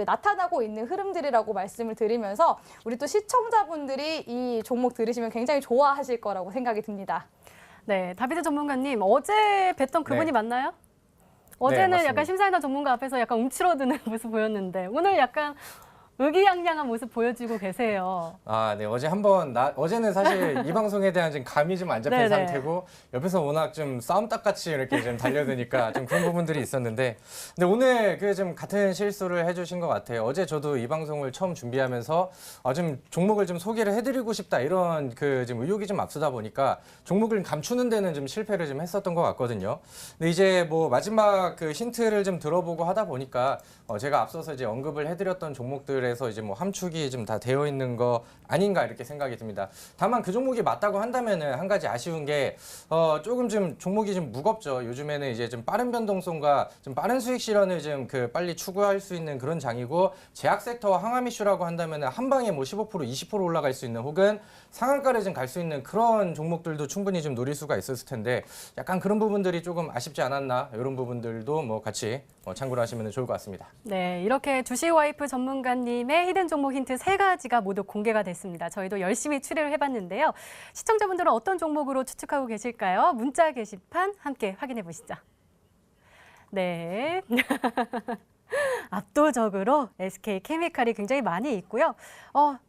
나타나고 있는 흐름들이라고 말씀을 드리면서 우리 또 시청자분들이 이 종목 들으시면 굉장히 좋아하실 거라고 생각이 듭니다. 네, 다비드 전문가님 어제 뵀던 그분이 네. 맞나요? 어제는 맞습니다. 약간 심사위원 전문가 앞에서 약간 움츠러드는 모습 보였는데 오늘 약간 의기양양한 모습 보여주고 계세요. 네. 어제는 사실 이 방송에 대한 지금 감이 좀 안 잡힌 네네. 상태고 옆에서 워낙 좀 싸움닭같이 이렇게 좀 달려드니까 좀 그런 부분들이 있었는데 근데 오늘 그 좀 같은 실수를 해주신 것 같아요. 어제 저도 이 방송을 처음 준비하면서 좀 종목을 좀 소개를 해드리고 싶다 이런 그 지금 의욕이 좀 앞서다 보니까 종목을 감추는 데는 좀 실패를 좀 했었던 것 같거든요. 근데 이제 뭐 마지막 그 힌트를 좀 들어보고 하다 보니까 제가 앞서서 이제 언급을 해드렸던 종목들에서 이제 뭐 함축이 좀 다 되어 있는 거 아닌가 이렇게 생각이 듭니다. 다만 그 종목이 맞다고 한다면은 한 가지 아쉬운 게 조금 좀 종목이 좀 무겁죠. 요즘에는 이제 좀 빠른 변동성과 좀 빠른 수익 실현을 좀 그 빨리 추구할 수 있는 그런 장이고 제약 섹터와 항암 이슈라고 한다면은 한 방에 뭐 15% 20% 올라갈 수 있는 혹은 상한가를 좀 갈 수 있는 그런 종목들도 충분히 좀 노릴 수가 있었을 텐데 약간 그런 부분들이 조금 아쉽지 않았나 이런 부분들도 뭐 같이 참고를 하시면 좋을 것 같습니다. 네, 이렇게 주식와이프 전문가님의 히든 종목 힌트 3가지가 모두 공개가 됐습니다. 저희도 열심히 추리를 해봤는데요. 시청자분들은 어떤 종목으로 추측하고 계실까요? 문자 게시판 함께 확인해 보시죠. 네. 압도적으로 SK 케미칼이 굉장히 많이 있고요.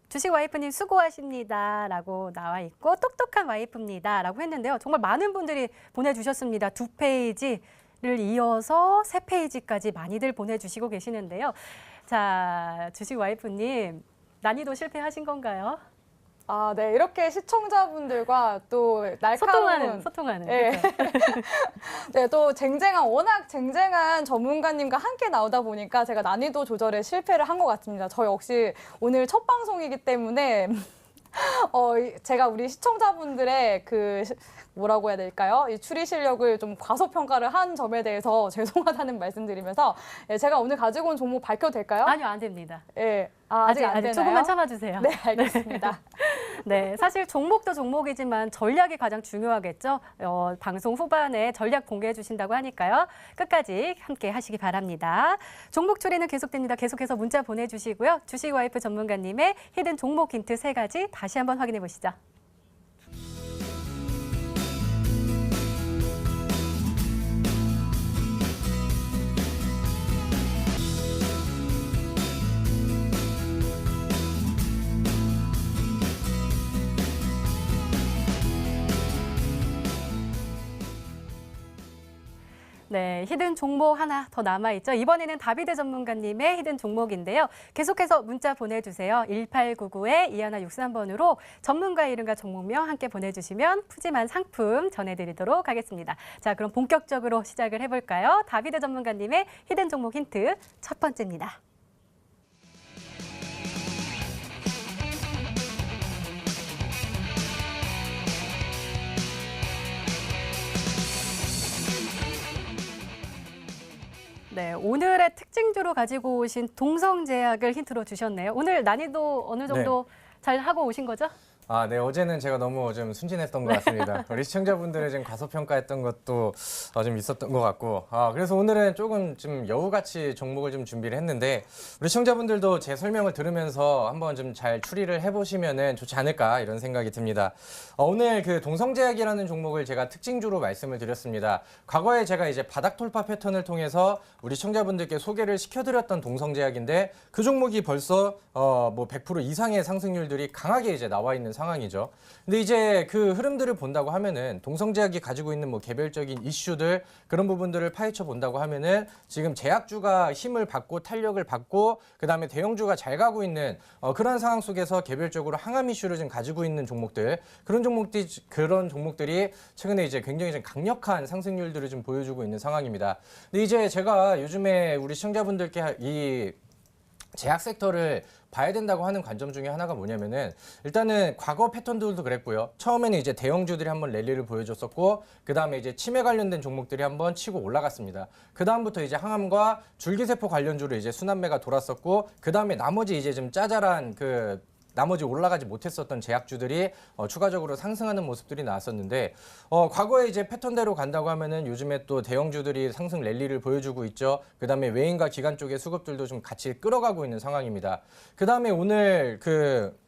주식 와이프님 수고하십니다 라고 나와 있고 똑똑한 와이프입니다 라고 했는데요. 정말 많은 분들이 보내주셨습니다. 2페이지를 이어서 3페이지까지 많이들 보내주시고 계시는데요. 자, 주식 와이프님 난이도 실패하신 건가요? 네. 이렇게 시청자분들과 또 날카로운 소통하는. 네. 그렇죠? 네, 또 워낙 쟁쟁한 전문가님과 함께 나오다 보니까 제가 난이도 조절에 실패를 한 것 같습니다. 저 역시 오늘 첫 방송이기 때문에 제가 우리 시청자분들의 뭐라고 해야 될까요? 이 추리 실력을 좀 과소평가를 한 점에 대해서 죄송하다는 말씀드리면서 제가 오늘 가지고 온 종목 밝혀도 될까요? 아니요, 안 됩니다. 예. 아직 안 되나요? 조금만 참아주세요. 네, 알겠습니다. 네, 사실 종목도 종목이지만 전략이 가장 중요하겠죠. 방송 후반에 전략 공개해 주신다고 하니까요. 끝까지 함께 하시기 바랍니다. 종목 추리는 계속됩니다. 계속해서 문자 보내주시고요. 주식와이프 전문가님의 히든 종목 힌트 3가지 다시 한번 확인해 보시죠. 네, 히든 종목 하나 더 남아있죠. 이번에는 다비드 전문가님의 히든 종목인데요. 계속해서 문자 보내주세요. 1899-2163번으로 전문가 이름과 종목명 함께 보내주시면 푸짐한 상품 전해드리도록 하겠습니다. 자, 그럼 본격적으로 시작을 해볼까요? 다비드 전문가님의 히든 종목 힌트 첫 번째입니다. 네, 오늘의 특징주로 가지고 오신 동성제약을 힌트로 주셨네요. 오늘 난이도 어느 정도 잘 하고 오신 거죠? 아, 네. 어제는 제가 너무 좀 순진했던 것 같습니다. 우리 시청자분들을 좀 과소평가했던 것도 좀 있었던 것 같고. 그래서 오늘은 조금 좀 여우같이 종목을 좀 준비를 했는데, 우리 시청자분들도 제 설명을 들으면서 한번 좀 잘 추리를 해보시면은 좋지 않을까 이런 생각이 듭니다. 오늘 그 동성제약이라는 종목을 제가 특징주로 말씀을 드렸습니다. 과거에 제가 이제 바닥 돌파 패턴을 통해서 우리 시청자분들께 소개를 시켜드렸던 동성제약인데, 그 종목이 벌써 뭐 100% 이상의 상승률들이 강하게 이제 나와 있는 상황이죠. 근데 이제 그 흐름들을 본다고 하면은 동성제약이 가지고 있는 뭐 개별적인 이슈들 그런 부분들을 파헤쳐 본다고 하면은 지금 제약주가 힘을 받고 탄력을 받고 그다음에 대형주가 잘 가고 있는 그런 상황 속에서 개별적으로 항암 이슈를 좀 가지고 있는 종목들 그런 종목들이 최근에 이제 굉장히 좀 강력한 상승률들을 좀 보여주고 있는 상황입니다. 근데 이제 제가 요즘에 우리 시청자분들께 이 제약 섹터를 봐야 된다고 하는 관점 중에 하나가 뭐냐면은 일단은 과거 패턴들도 그랬고요. 처음에는 이제 대형주들이 한번 랠리를 보여줬었고 그 다음에 이제 치매 관련된 종목들이 한번 치고 올라갔습니다. 그 다음부터 이제 항암과 줄기세포 관련주로 이제 순환매가 돌았었고 그 다음에 나머지 이제 좀 짜잘한 나머지 올라가지 못했었던 제약주들이 추가적으로 상승하는 모습들이 나왔었는데 과거에 이제 패턴대로 간다고 하면은 요즘에 또 대형주들이 상승 랠리를 보여주고 있죠. 그다음에 외인과 기관 쪽의 수급들도 좀 같이 끌어가고 있는 상황입니다. 그다음에 오늘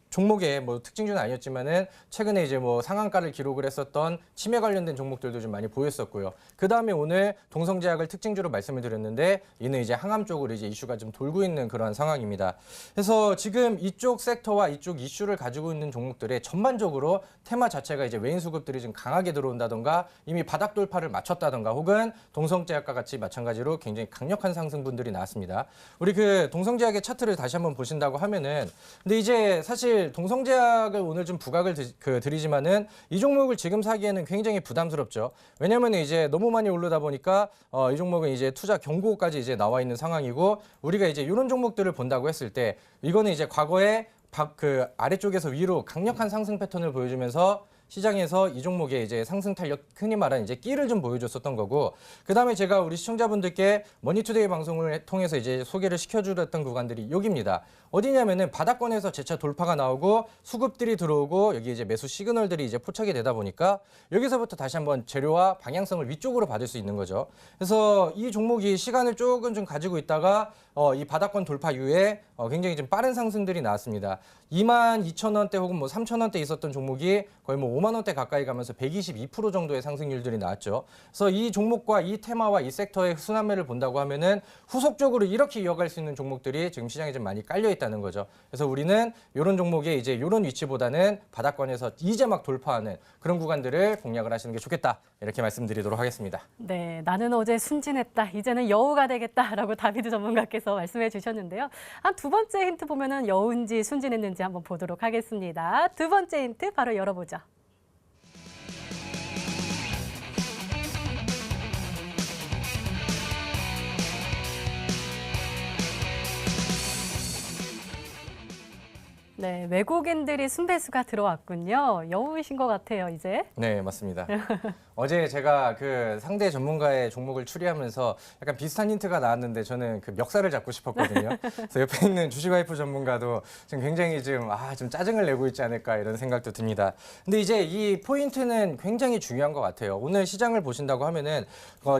종목의 뭐 특징주는 아니었지만은 최근에 이제 뭐 상한가를 기록을 했었던 치매 관련된 종목들도 좀 많이 보였었고요. 그 다음에 오늘 동성제약을 특징주로 말씀을 드렸는데 이는 이제 항암 쪽으로 이제 이슈가 좀 돌고 있는 그런 상황입니다. 그래서 지금 이쪽 섹터와 이쪽 이슈를 가지고 있는 종목들의 전반적으로 테마 자체가 이제 외인 수급들이 좀 강하게 들어온다던가 이미 바닥 돌파를 마쳤다던가 혹은 동성제약과 같이 마찬가지로 굉장히 강력한 상승분들이 나왔습니다. 우리 그 동성제약의 차트를 다시 한번 보신다고 하면은 근데 이제 사실 동성제약을 오늘 좀 부각을 드리지만은 이 종목을 지금 사기에는 굉장히 부담스럽죠. 왜냐하면 이제 너무 많이 오르다 보니까 이 종목은 이제 투자 경고까지 이제 나와 있는 상황이고 우리가 이제 이런 종목들을 본다고 했을 때 이거는 이제 과거에 아래쪽에서 위로 강력한 상승 패턴을 보여주면서 시장에서 이 종목의 이제 상승 탄력, 흔히 말하는 이제 끼를 좀 보여줬었던 거고, 그 다음에 제가 우리 시청자분들께 머니투데이 방송을 통해서 이제 소개를 시켜주었던 구간들이 여기입니다. 어디냐면은 바닥권에서 재차 돌파가 나오고 수급들이 들어오고 여기 이제 매수 시그널들이 이제 포착이 되다 보니까 여기서부터 다시 한번 재료와 방향성을 위쪽으로 받을 수 있는 거죠. 그래서 이 종목이 시간을 조금 좀 가지고 있다가 이 바닥권 돌파 이후에 굉장히 좀 빠른 상승들이 나왔습니다. 22,000원대 혹은 뭐 3,000원대 있었던 종목이 거의 뭐 5만 원대 가까이 가면서 122% 정도의 상승률들이 나왔죠. 그래서 이 종목과 이 테마와 이 섹터의 순환매를 본다고 하면은 후속적으로 이렇게 이어갈 수 있는 종목들이 지금 시장에 좀 많이 깔려 있다는 거죠. 그래서 우리는 이런 종목에 이제 이런 위치보다는 바닥권에서 이제 막 돌파하는 그런 구간들을 공략을 하시는 게 좋겠다. 이렇게 말씀드리도록 하겠습니다. 네, 나는 어제 순진했다. 이제는 여우가 되겠다라고 다비드 전문가께서 말씀해 주셨는데요. 한 두 번째 힌트 보면은 여우인지 순진했는지 한번 보도록 하겠습니다. 두 번째 힌트 바로 열어보죠. 네, 외국인들이 순배수가 들어왔군요. 여우이신 것 같아요, 이제. 네, 맞습니다. 어제 제가 그 상대 전문가의 종목을 추리하면서 약간 비슷한 힌트가 나왔는데 저는 그 멱살을 잡고 싶었거든요. 그래서 옆에 있는 주식와이프 전문가도 지금 굉장히 좀 짜증을 내고 있지 않을까 이런 생각도 듭니다. 근데 이제 이 포인트는 굉장히 중요한 것 같아요. 오늘 시장을 보신다고 하면은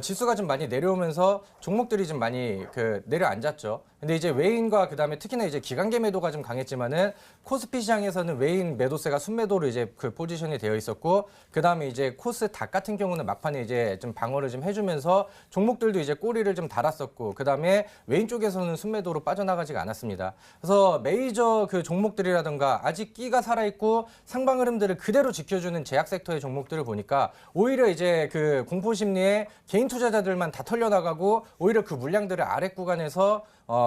지수가 좀 많이 내려오면서 종목들이 좀 많이 내려앉았죠. 근데 이제 외인과 그다음에 특히나 이제 기관계 매도가 좀 강했지만은 코스피 시장에서는 외인 매도세가 순매도로 이제 그 포지션이 되어 있었고 그다음에 이제 코스 닥 같은 경우는 막판에 이제 좀 방어를 좀 해주면서 종목들도 이제 꼬리를 좀 달았었고 그다음에 외인 쪽에서는 순매도로 빠져나가지가 않았습니다. 그래서 메이저 그 종목들이라든가 아직 끼가 살아있고 상방 흐름들을 그대로 지켜주는 제약 섹터의 종목들을 보니까 오히려 이제 그 공포 심리에 개인 투자자들만 다 털려나가고 오히려 그 물량들을 아래 구간에서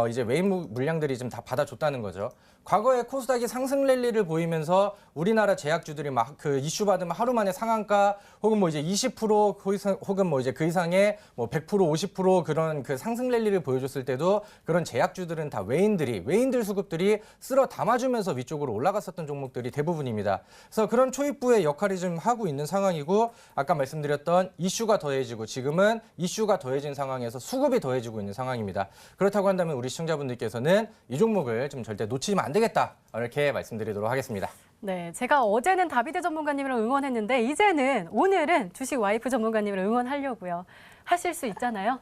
이제 외인 물량들이 좀 다 받아줬다는 거죠. 과거에 코스닥이 상승 랠리를 보이면서 우리나라 제약주들이 막 그 이슈 받으면 하루 만에 상한가 혹은 뭐 이제 20% 혹은 뭐 이제 그 이상의 뭐 100% 50% 그런 그 상승 랠리를 보여줬을 때도 그런 제약주들은 다 외인들 수급들이 쓸어 담아주면서 위쪽으로 올라갔었던 종목들이 대부분입니다. 그래서 그런 초입부의 역할이 좀 하고 있는 상황이고 아까 말씀드렸던 이슈가 더해지고 지금은 이슈가 더해진 상황에서 수급이 더해지고 있는 상황입니다. 그렇다고 한다면 우리 시청자분들께서는 이 종목을 좀 절대 놓치면 안 되겠다 이렇게 말씀드리도록 하겠습니다. 네, 제가 어제는 다비드 전문가님을 응원했는데 이제는 오늘은 주식 와이프 전문가님을 응원하려고요. 하실 수 있잖아요.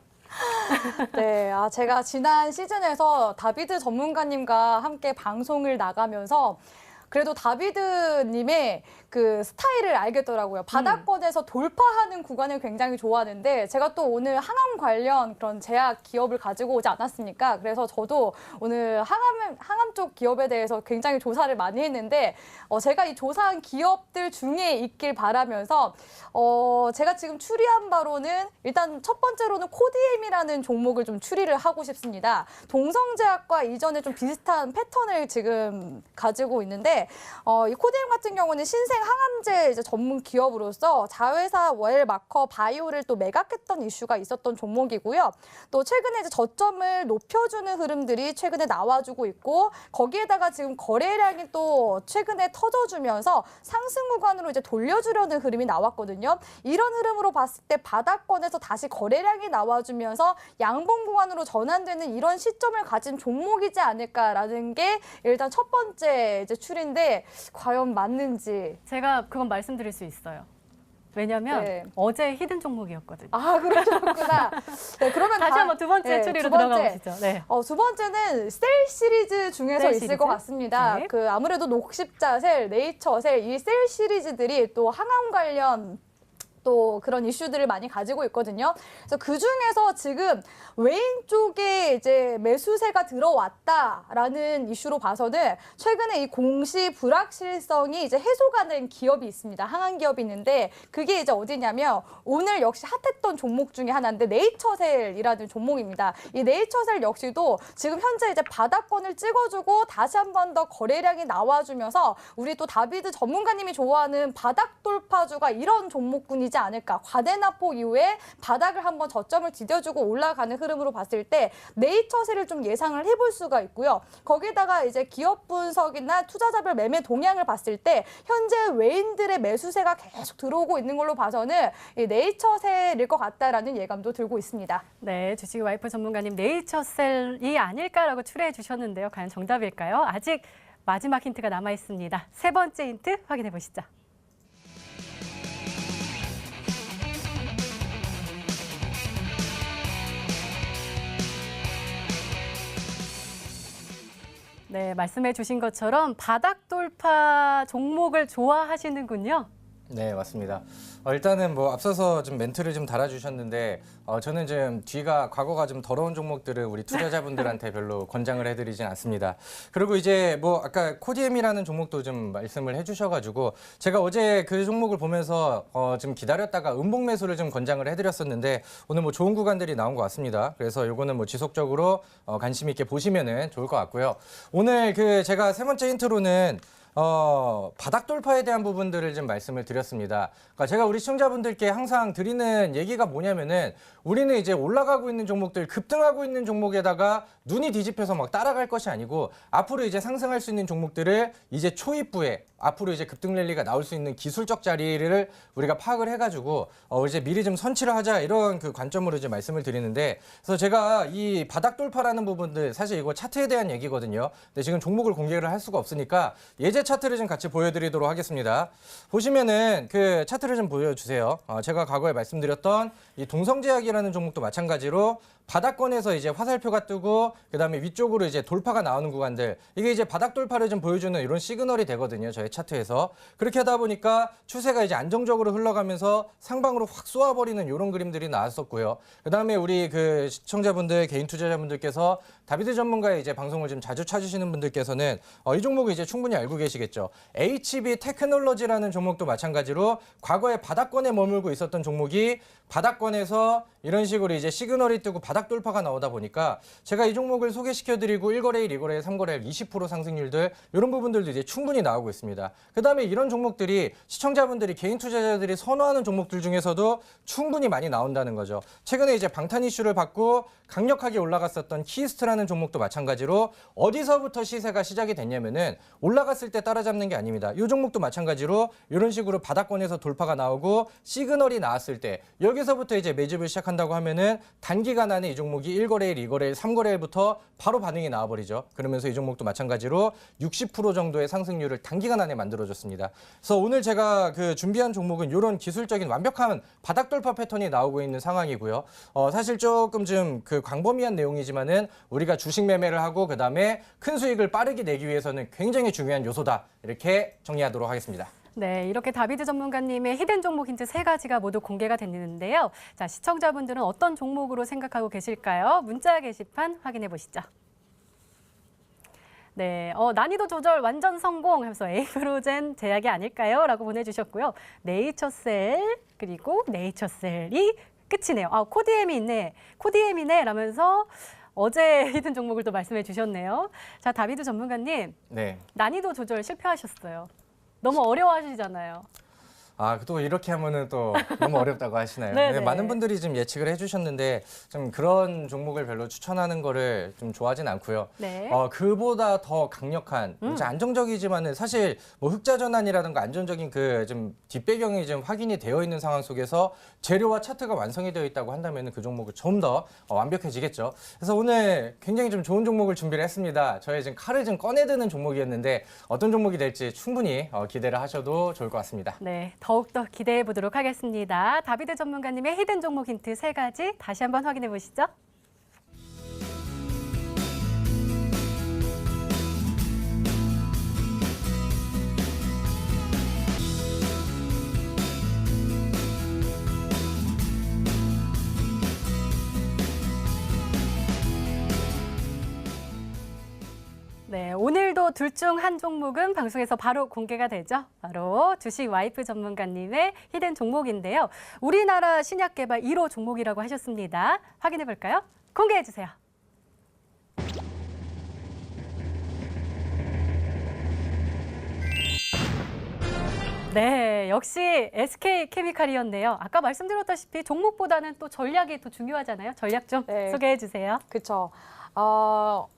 네, 제가 지난 시즌에서 다비드 전문가님과 함께 방송을 나가면서 그래도 다비드님의 그 스타일을 알겠더라고요. 바닥권에서 돌파하는 구간을 굉장히 좋아하는데 제가 또 오늘 항암 관련 그런 제약 기업을 가지고 오지 않았습니까? 그래서 저도 오늘 항암 쪽 기업에 대해서 굉장히 조사를 많이 했는데 제가 이 조사한 기업들 중에 있길 바라면서 제가 지금 추리한 바로는 일단 첫 번째로는 코디엠이라는 종목을 좀 추리를 하고 싶습니다. 동성제약과 이전에 좀 비슷한 패턴을 지금 가지고 있는데 이 코디엠 같은 경우는 신생 항암제 이제 전문 기업으로서 자회사 웰마커 바이오를 또 매각했던 이슈가 있었던 종목이고요. 또 최근에 이제 저점을 높여주는 흐름들이 최근에 나와주고 있고 거기에다가 지금 거래량이 또 최근에 터져주면서 상승 구간으로 이제 돌려주려는 흐름이 나왔거든요. 이런 흐름으로 봤을 때 바닥권에서 다시 거래량이 나와주면서 양봉 구간으로 전환되는 이런 시점을 가진 종목이지 않을까라는 게 일단 첫 번째 이제 추리인데 과연 맞는지. 제가 그건 말씀드릴 수 있어요. 왜냐하면 네. 어제 히든 종목이었거든요. 그러셨구나. 네, 그러면 다시 한번 두 번째 추리로 들어가 보시죠. 네. 두 번째는 셀 시리즈 중에서 셀 있을 시리즈? 것 같습니다. 네. 그 아무래도 녹십자셀, 네이처셀 이 셀 시리즈들이 또 항암 관련 또 그런 이슈들을 많이 가지고 있거든요. 그래서 그 중에서 지금 외인 쪽에 이제 매수세가 들어왔다라는 이슈로 봐서는 최근에 이 공시 불확실성이 이제 해소가 된 기업이 있습니다. 항암 기업이 있는데 그게 이제 어디냐면 오늘 역시 핫했던 종목 중에 하나인데 네이처셀이라는 종목입니다. 이 네이처셀 역시도 지금 현재 이제 바닥권을 찍어주고 다시 한 번 더 거래량이 나와주면서 우리 또 다비드 전문가님이 좋아하는 바닥 돌파주가 이런 종목군이지 않을까. 과대납폭 이후에 바닥을 한번 저점을 디뎌주고 올라가는 흐름으로 봤을 때 네이처셀을 좀 예상을 해볼 수가 있고요. 거기다가 이제 기업 분석이나 투자자별 매매 동향을 봤을 때 현재 외인들의 매수세가 계속 들어오고 있는 걸로 봐서는 이 네이처셀일 것 같다라는 예감도 들고 있습니다. 네, 주식 와이프 전문가님 네이처셀이 아닐까라고 추리해 주셨는데요. 과연 정답일까요? 아직 마지막 힌트가 남아 있습니다. 세 번째 힌트 확인해 보시죠. 네, 말씀해 주신 것처럼 바닥 돌파 종목을 좋아하시는군요. 네, 맞습니다. 일단은 뭐 앞서서 좀 멘트를 좀 달아주셨는데 저는 좀 뒤가 과거가 좀 더러운 종목들을 우리 투자자분들한테 별로 권장을 해드리진 않습니다. 그리고 이제 뭐 아까 코디엠이라는 종목도 좀 말씀을 해주셔가지고 제가 어제 그 종목을 보면서 좀 기다렸다가 음봉 매수를 좀 권장을 해드렸었는데 오늘 뭐 좋은 구간들이 나온 것 같습니다. 그래서 요거는 뭐 지속적으로 관심 있게 보시면은 좋을 것 같고요. 오늘 그 제가 세 번째 힌트로는 바닥 돌파에 대한 부분들을 좀 말씀을 드렸습니다. 그러니까 제가 우리 시청자분들께 항상 드리는 얘기가 뭐냐면은 우리는 이제 올라가고 있는 종목들, 급등하고 있는 종목에다가 눈이 뒤집혀서 막 따라갈 것이 아니고 앞으로 이제 상승할 수 있는 종목들을 이제 초입부에 앞으로 이제 급등 랠리가 나올 수 있는 기술적 자리를 우리가 파악을 해가지고 이제 미리 좀 선취를 하자 이런 그 관점으로 이제 말씀을 드리는데 그래서 제가 이 바닥 돌파라는 부분들 사실 이거 차트에 대한 얘기거든요. 근데 지금 종목을 공개를 할 수가 없으니까 예제 차트를 좀 같이 보여드리도록 하겠습니다. 보시면은 그 차트를 좀 보여주세요. 제가 과거에 말씀드렸던 이 동성제약이라는 종목도 마찬가지로 바닥권에서 이제 화살표가 뜨고 그다음에 위쪽으로 이제 돌파가 나오는 구간들, 이게 이제 바닥 돌파를 좀 보여주는 이런 시그널이 되거든요. 저희 차트에서. 그렇게 하다 보니까 추세가 이제 안정적으로 흘러가면서 상방으로 확 쏘아버리는 이런 그림들이 나왔었고요. 그다음에 우리 그 시청자분들, 개인 투자자분들께서 다비드 전문가의 이제 방송을 좀 자주 찾으시는 분들께서는 이 종목을 이제 충분히 알고 계시겠죠. HB 테크놀로지라는 종목도 마찬가지로 과거에 바닥권에 머물고 있었던 종목이 바닥권에서 이런 식으로 이제 시그널이 뜨고 바닥 돌파가 나오다 보니까 제가 이 종목을 소개시켜드리고 1거래일, 2거래일, 3거래일 20% 상승률들 이런 부분들도 이제 충분히 나오고 있습니다. 그다음에 이런 종목들이 시청자분들이, 개인 투자자들이 선호하는 종목들 중에서도 충분히 많이 나온다는 거죠. 최근에 이제 방탄 이슈를 받고 강력하게 올라갔었던 키스트라는 종목도 마찬가지로 어디서부터 시세가 시작이 됐냐면은 올라갔을 때 따라잡는 게 아닙니다. 이 종목도 마찬가지로 이런 식으로 바닥권에서 돌파가 나오고 시그널이 나왔을 때 여기서부터 이제 매집을 시작한다고 하면은 단기간 안에 이 종목이 1거래일, 2거래일, 3거래일부터 바로 반응이 나와버리죠. 그러면서 이 종목도 마찬가지로 60% 정도의 상승률을 단기간 안에 만들어줬습니다. 그래서 오늘 제가 그 준비한 종목은 이런 기술적인 완벽한 바닥 돌파 패턴이 나오고 있는 상황이고요. 사실 조금 좀 그 광범위한 내용이지만은 우리가 주식 매매를 하고 그다음에 큰 수익을 빠르게 내기 위해서는 굉장히 중요한 요소다. 이렇게 정리하도록 하겠습니다. 네, 이렇게 다비드 전문가님의 히든 종목 힌트 3가지가 모두 공개가 됐는데요. 자, 시청자분들은 어떤 종목으로 생각하고 계실까요? 문자 게시판 확인해 보시죠. 네, 난이도 조절 완전 성공 하면서 에이프로젠 제약이 아닐까요? 라고 보내주셨고요. 네이처셀, 그리고 네이처셀이 끝이네요. 코디엠이 있네. 코디엠이네. 라면서 어제 히든 종목을 또 말씀해 주셨네요. 자, 다비드 전문가님. 네. 난이도 조절 실패하셨어요. 너무 어려워하시잖아요. 또 이렇게 하면은 또 너무 어렵다고 하시나요? 네네. 네, 많은 분들이 좀 예측을 해주셨는데 좀 그런 종목을 별로 추천하는 거를 좀 좋아하진 않고요. 네. 그보다 더 강력한, 이제 안정적이지만은 사실 뭐 흑자 전환이라든가 안정적인 그 좀 뒷배경이 좀 확인이 되어 있는 상황 속에서 재료와 차트가 완성이 되어 있다고 한다면 그 종목은 좀 더 완벽해지겠죠. 그래서 오늘 굉장히 좀 좋은 종목을 준비를 했습니다. 저의 지금 칼을 좀 꺼내드는 종목이었는데 어떤 종목이 될지 충분히 기대를 하셔도 좋을 것 같습니다. 네, 더욱더 기대해 보도록 하겠습니다. 다비드 전문가님의 히든 종목 힌트 3가지 다시 한번 확인해 보시죠. 네, 오늘도 둘 중 한 종목은 방송에서 바로 공개가 되죠. 바로 주식 와이프 전문가님의 히든 종목인데요. 우리나라 신약 개발 1호 종목이라고 하셨습니다. 확인해 볼까요? 공개해 주세요. 네, 역시 SK케미칼이었네요. 아까 말씀드렸다시피 종목보다는 또 전략이 더 중요하잖아요. 전략 좀 네. 소개해 주세요. 그렇죠.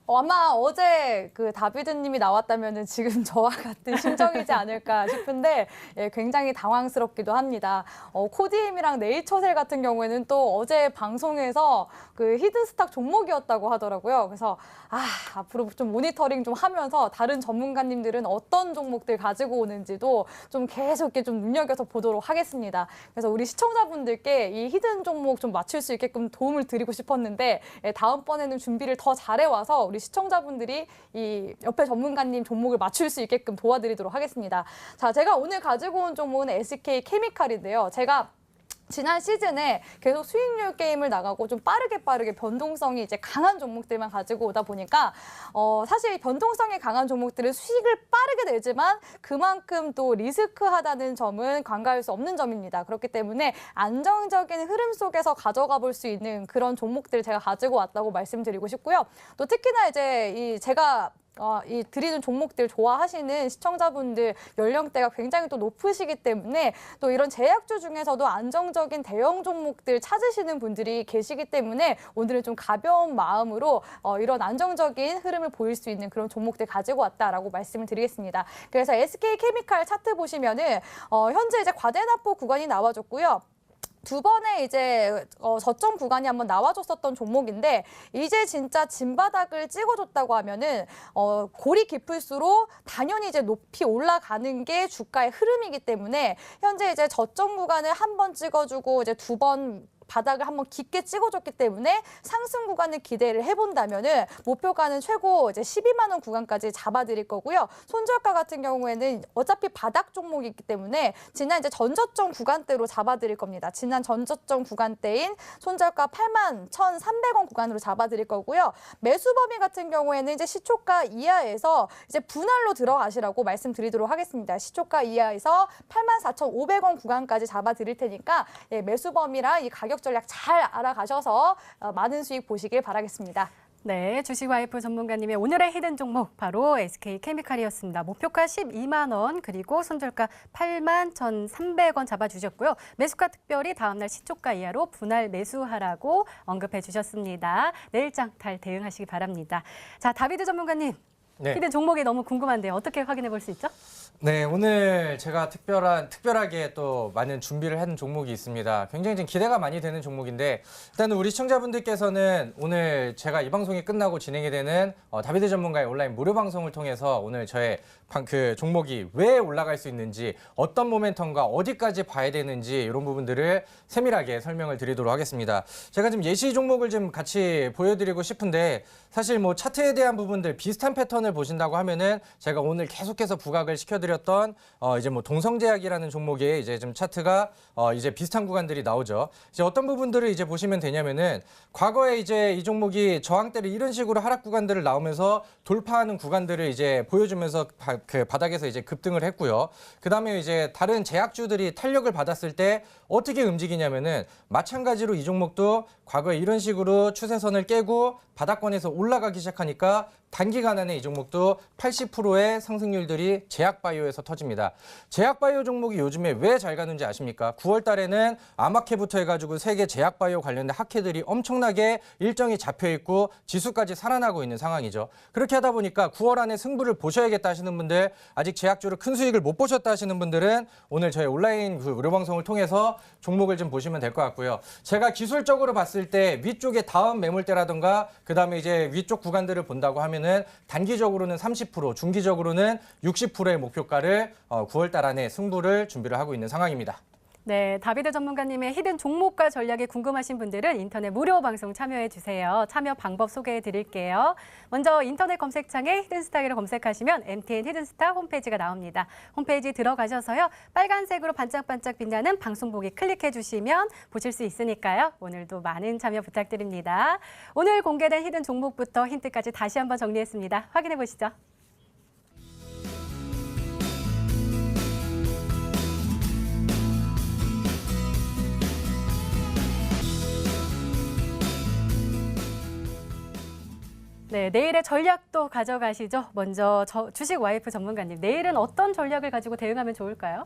아마 어제 그 다비드님이 나왔다면은 지금 저와 같은 심정이지 않을까 싶은데 굉장히 당황스럽기도 합니다. 코디엠이랑 네이처셀 같은 경우에는 또 어제 방송에서 그 히든스탁 종목이었다고 하더라고요. 그래서 앞으로 좀 모니터링 좀 하면서 다른 전문가님들은 어떤 종목들 가지고 오는지도 좀 계속 이렇게 좀 눈여겨서 보도록 하겠습니다. 그래서 우리 시청자분들께 이 히든 종목 좀 맞출 수 있게끔 도움을 드리고 싶었는데 다음번에는 준비를 더 잘해와서 우리 시청자분들이 이 옆에 전문가님 종목을 맞출 수 있게끔 도와드리도록 하겠습니다. 자, 제가 오늘 가지고 온 종목은 SK케미칼인데요. 제가 지난 시즌에 계속 수익률 게임을 나가고 좀 빠르게 변동성이 이제 강한 종목들만 가지고 오다 보니까 사실 변동성이 강한 종목들은 수익을 빠르게 내지만 그만큼 또 리스크하다는 점은 관가할 수 없는 점입니다. 그렇기 때문에 안정적인 흐름 속에서 가져가 볼 수 있는 그런 종목들 제가 가지고 왔다고 말씀드리고 싶고요. 또 특히나 이제 제가 이 드리는 종목들 좋아하시는 시청자분들 연령대가 굉장히 또 높으시기 때문에 또 이런 제약주 중에서도 안정적인 대형 종목들 찾으시는 분들이 계시기 때문에 오늘은 좀 가벼운 마음으로 이런 안정적인 흐름을 보일 수 있는 그런 종목들 가지고 왔다라고 말씀을 드리겠습니다. 그래서 SK케미칼 차트 보시면은 현재 이제 과대납보 구간이 나와줬고요. 두 번의 이제 저점 구간이 한번 나와줬었던 종목인데 이제 진짜 진바닥을 찍어줬다고 하면은 골이 깊을수록 당연히 이제 높이 올라가는 게 주가의 흐름이기 때문에 현재 이제 저점 구간을 한 번 찍어주고 이제 두 번 바닥을 한번 깊게 찍어줬기 때문에 상승 구간을 기대를 해본다면은 목표가는 최고 이제 12만 원 구간까지 잡아드릴 거고요. 손절가 같은 경우에는 어차피 바닥 종목이기 때문에 지난 이제 전저점 구간대로 잡아드릴 겁니다. 지난 전저점 구간대인 손절가 8만 1,300원 구간으로 잡아드릴 거고요. 매수 범위 같은 경우에는 이제 시초가 이하에서 이제 분할로 들어가시라고 말씀드리도록 하겠습니다. 시초가 이하에서 84,500원 구간까지 잡아드릴 테니까 매수 범위랑 이 가격 전략 잘 알아가셔서 많은 수익 보시길 바라겠습니다. 네, 주식 와이프 전문가님의 오늘의 히든 종목 바로 SK케미칼이었습니다. 목표가 12만 원 그리고 손절가 8만 1,300원 잡아주셨고요. 매수가 특별히 다음날 시초가 이하로 분할 매수하라고 언급해 주셨습니다. 내일장 잘 대응하시기 바랍니다. 자, 다비드 전문가님. 네. 히든 종목이 너무 궁금한데요. 어떻게 확인해 볼 수 있죠? 네, 오늘 제가 특별하게 또 많은 준비를 한 종목이 있습니다. 굉장히 좀 기대가 많이 되는 종목인데 일단 우리 시청자분들께서는 오늘 제가 이 방송이 끝나고 진행이 되는 다비드 전문가의 온라인 무료 방송을 통해서 오늘 저의 그 종목이 왜 올라갈 수 있는지 어떤 모멘텀과 어디까지 봐야 되는지 이런 부분들을 세밀하게 설명을 드리도록 하겠습니다. 제가 지금 예시 종목을 좀 같이 보여드리고 싶은데 사실 뭐 차트에 대한 부분들 비슷한 패턴을 보신다고 하면은 제가 오늘 계속해서 부각을 시켜드렸던 이제 뭐 동성제약이라는 종목에 이제 좀 차트가 이제 비슷한 구간들이 나오죠. 이제 어떤 부분들을 이제 보시면 되냐면은 과거에 이제 이 종목이 저항대를 이런 식으로 하락 구간들을 나오면서 돌파하는 구간들을 이제 보여주면서 그 바닥에서 이제 급등을 했고요. 그 다음에 이제 다른 제약주들이 탄력을 받았을 때 어떻게 움직이냐면은 마찬가지로 이 종목도 과거에 이런 식으로 추세선을 깨고 바닥권에서 올라가기 시작하니까 단기간 안에 이 종목도 80%의 상승률들이 제약바이오에서 터집니다. 제약바이오 종목이 요즘에 왜 잘 가는지 아십니까? 9월 달에는 아마케부터 해가지고 세계 제약바이오 관련된 학회들이 엄청나게 일정이 잡혀있고 지수까지 살아나고 있는 상황이죠. 그렇게 하다 보니까 9월 안에 승부를 보셔야겠다 하시는 분들, 아직 제약주로 큰 수익을 못 보셨다 하시는 분들은 오늘 저희 온라인 그 무료 방송을 통해서 종목을 좀 보시면 될 것 같고요. 제가 기술적으로 봤을 때 위쪽에 다음 매물대라든가 그 다음에 이제 위쪽 구간들을 본다고 하면은 단기적으로는 30%, 중기적으로는 60%의 목표가를 9월 달 안에 승부를 준비를 하고 있는 상황입니다. 네, 다비드 전문가님의 히든 종목과 전략이 궁금하신 분들은 인터넷 무료 방송 참여해 주세요. 참여 방법 소개해 드릴게요. 먼저 인터넷 검색창에 히든스타를 검색하시면 MTN 히든스타 홈페이지가 나옵니다. 홈페이지 들어가셔서요. 빨간색으로 반짝반짝 빛나는 방송보기 클릭해 주시면 보실 수 있으니까요. 오늘도 많은 참여 부탁드립니다. 오늘 공개된 히든 종목부터 힌트까지 다시 한번 정리했습니다. 확인해 보시죠. 네, 내일의 전략도 가져가시죠. 먼저 주식 와이프 전문가님, 내일은 어떤 전략을 가지고 대응하면 좋을까요?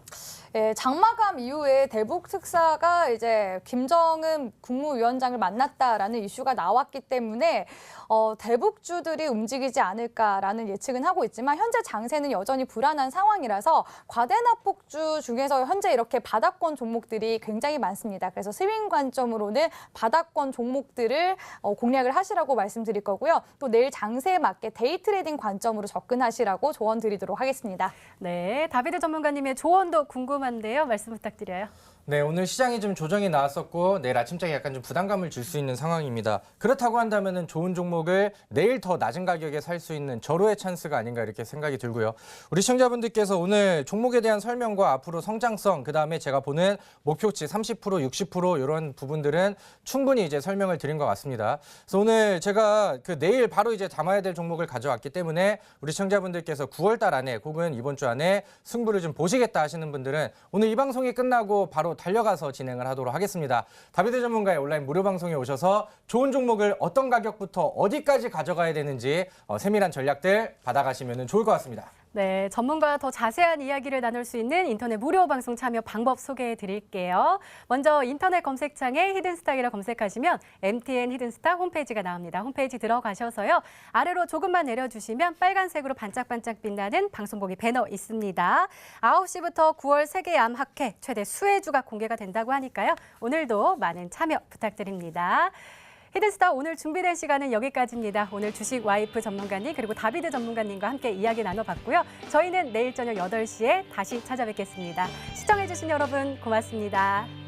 예, 장마감 이후에 대북 특사가 이제 김정은 국무위원장을 만났다라는 이슈가 나왔기 때문에 대북주들이 움직이지 않을까라는 예측은 하고 있지만 현재 장세는 여전히 불안한 상황이라서 과대납폭주 중에서 현재 이렇게 바닥권 종목들이 굉장히 많습니다. 그래서 스윙 관점으로는 바닥권 종목들을 공략을 하시라고 말씀드릴 거고요. 또 내일 장세에 맞게 데이 트레이딩 관점으로 접근하시라고 조언 드리도록 하겠습니다. 네, 다비드 전문가님의 조언도 궁금한데요. 말씀 부탁드려요. 네, 오늘 시장이 좀 조정이 나왔었고 내일 아침장에 약간 좀 부담감을 줄 수 있는 상황입니다. 그렇다고 한다면은 좋은 종목을 내일 더 낮은 가격에 살 수 있는 절호의 찬스가 아닌가 이렇게 생각이 들고요. 우리 시청자분들께서 오늘 종목에 대한 설명과 앞으로 성장성, 그다음에 제가 보는 목표치 30%, 60% 이런 부분들은 충분히 이제 설명을 드린 것 같습니다. 그래서 오늘 제가 그 내일 바로 이제 담아야 될 종목을 가져왔기 때문에 우리 시청자분들께서 9월 달 안에 혹은 이번 주 안에 승부를 좀 보시겠다 하시는 분들은 오늘 이 방송이 끝나고 바로 달려가서 진행을 하도록 하겠습니다. 다비드 전문가의 온라인 무료 방송에 오셔서 좋은 종목을 어떤 가격부터 어디까지 가져가야 되는지 세밀한 전략들 받아가시면 좋을 것 같습니다. 네, 전문가와 더 자세한 이야기를 나눌 수 있는 인터넷 무료 방송 참여 방법 소개해 드릴게요. 먼저 인터넷 검색창에 히든스타이라 검색하시면 MTN 히든스타 홈페이지가 나옵니다. 홈페이지 들어가셔서요. 아래로 조금만 내려주시면 빨간색으로 반짝반짝 빛나는 방송보기 배너 있습니다. 9시부터 9월 세계 암학회 최대 수혜주가 공개가 된다고 하니까요. 오늘도 많은 참여 부탁드립니다. 히든스타 오늘 준비된 시간은 여기까지입니다. 오늘 주식 와이프 전문가님 그리고 다비드 전문가님과 함께 이야기 나눠봤고요. 저희는 내일 저녁 8시에 다시 찾아뵙겠습니다. 시청해주신 여러분 고맙습니다.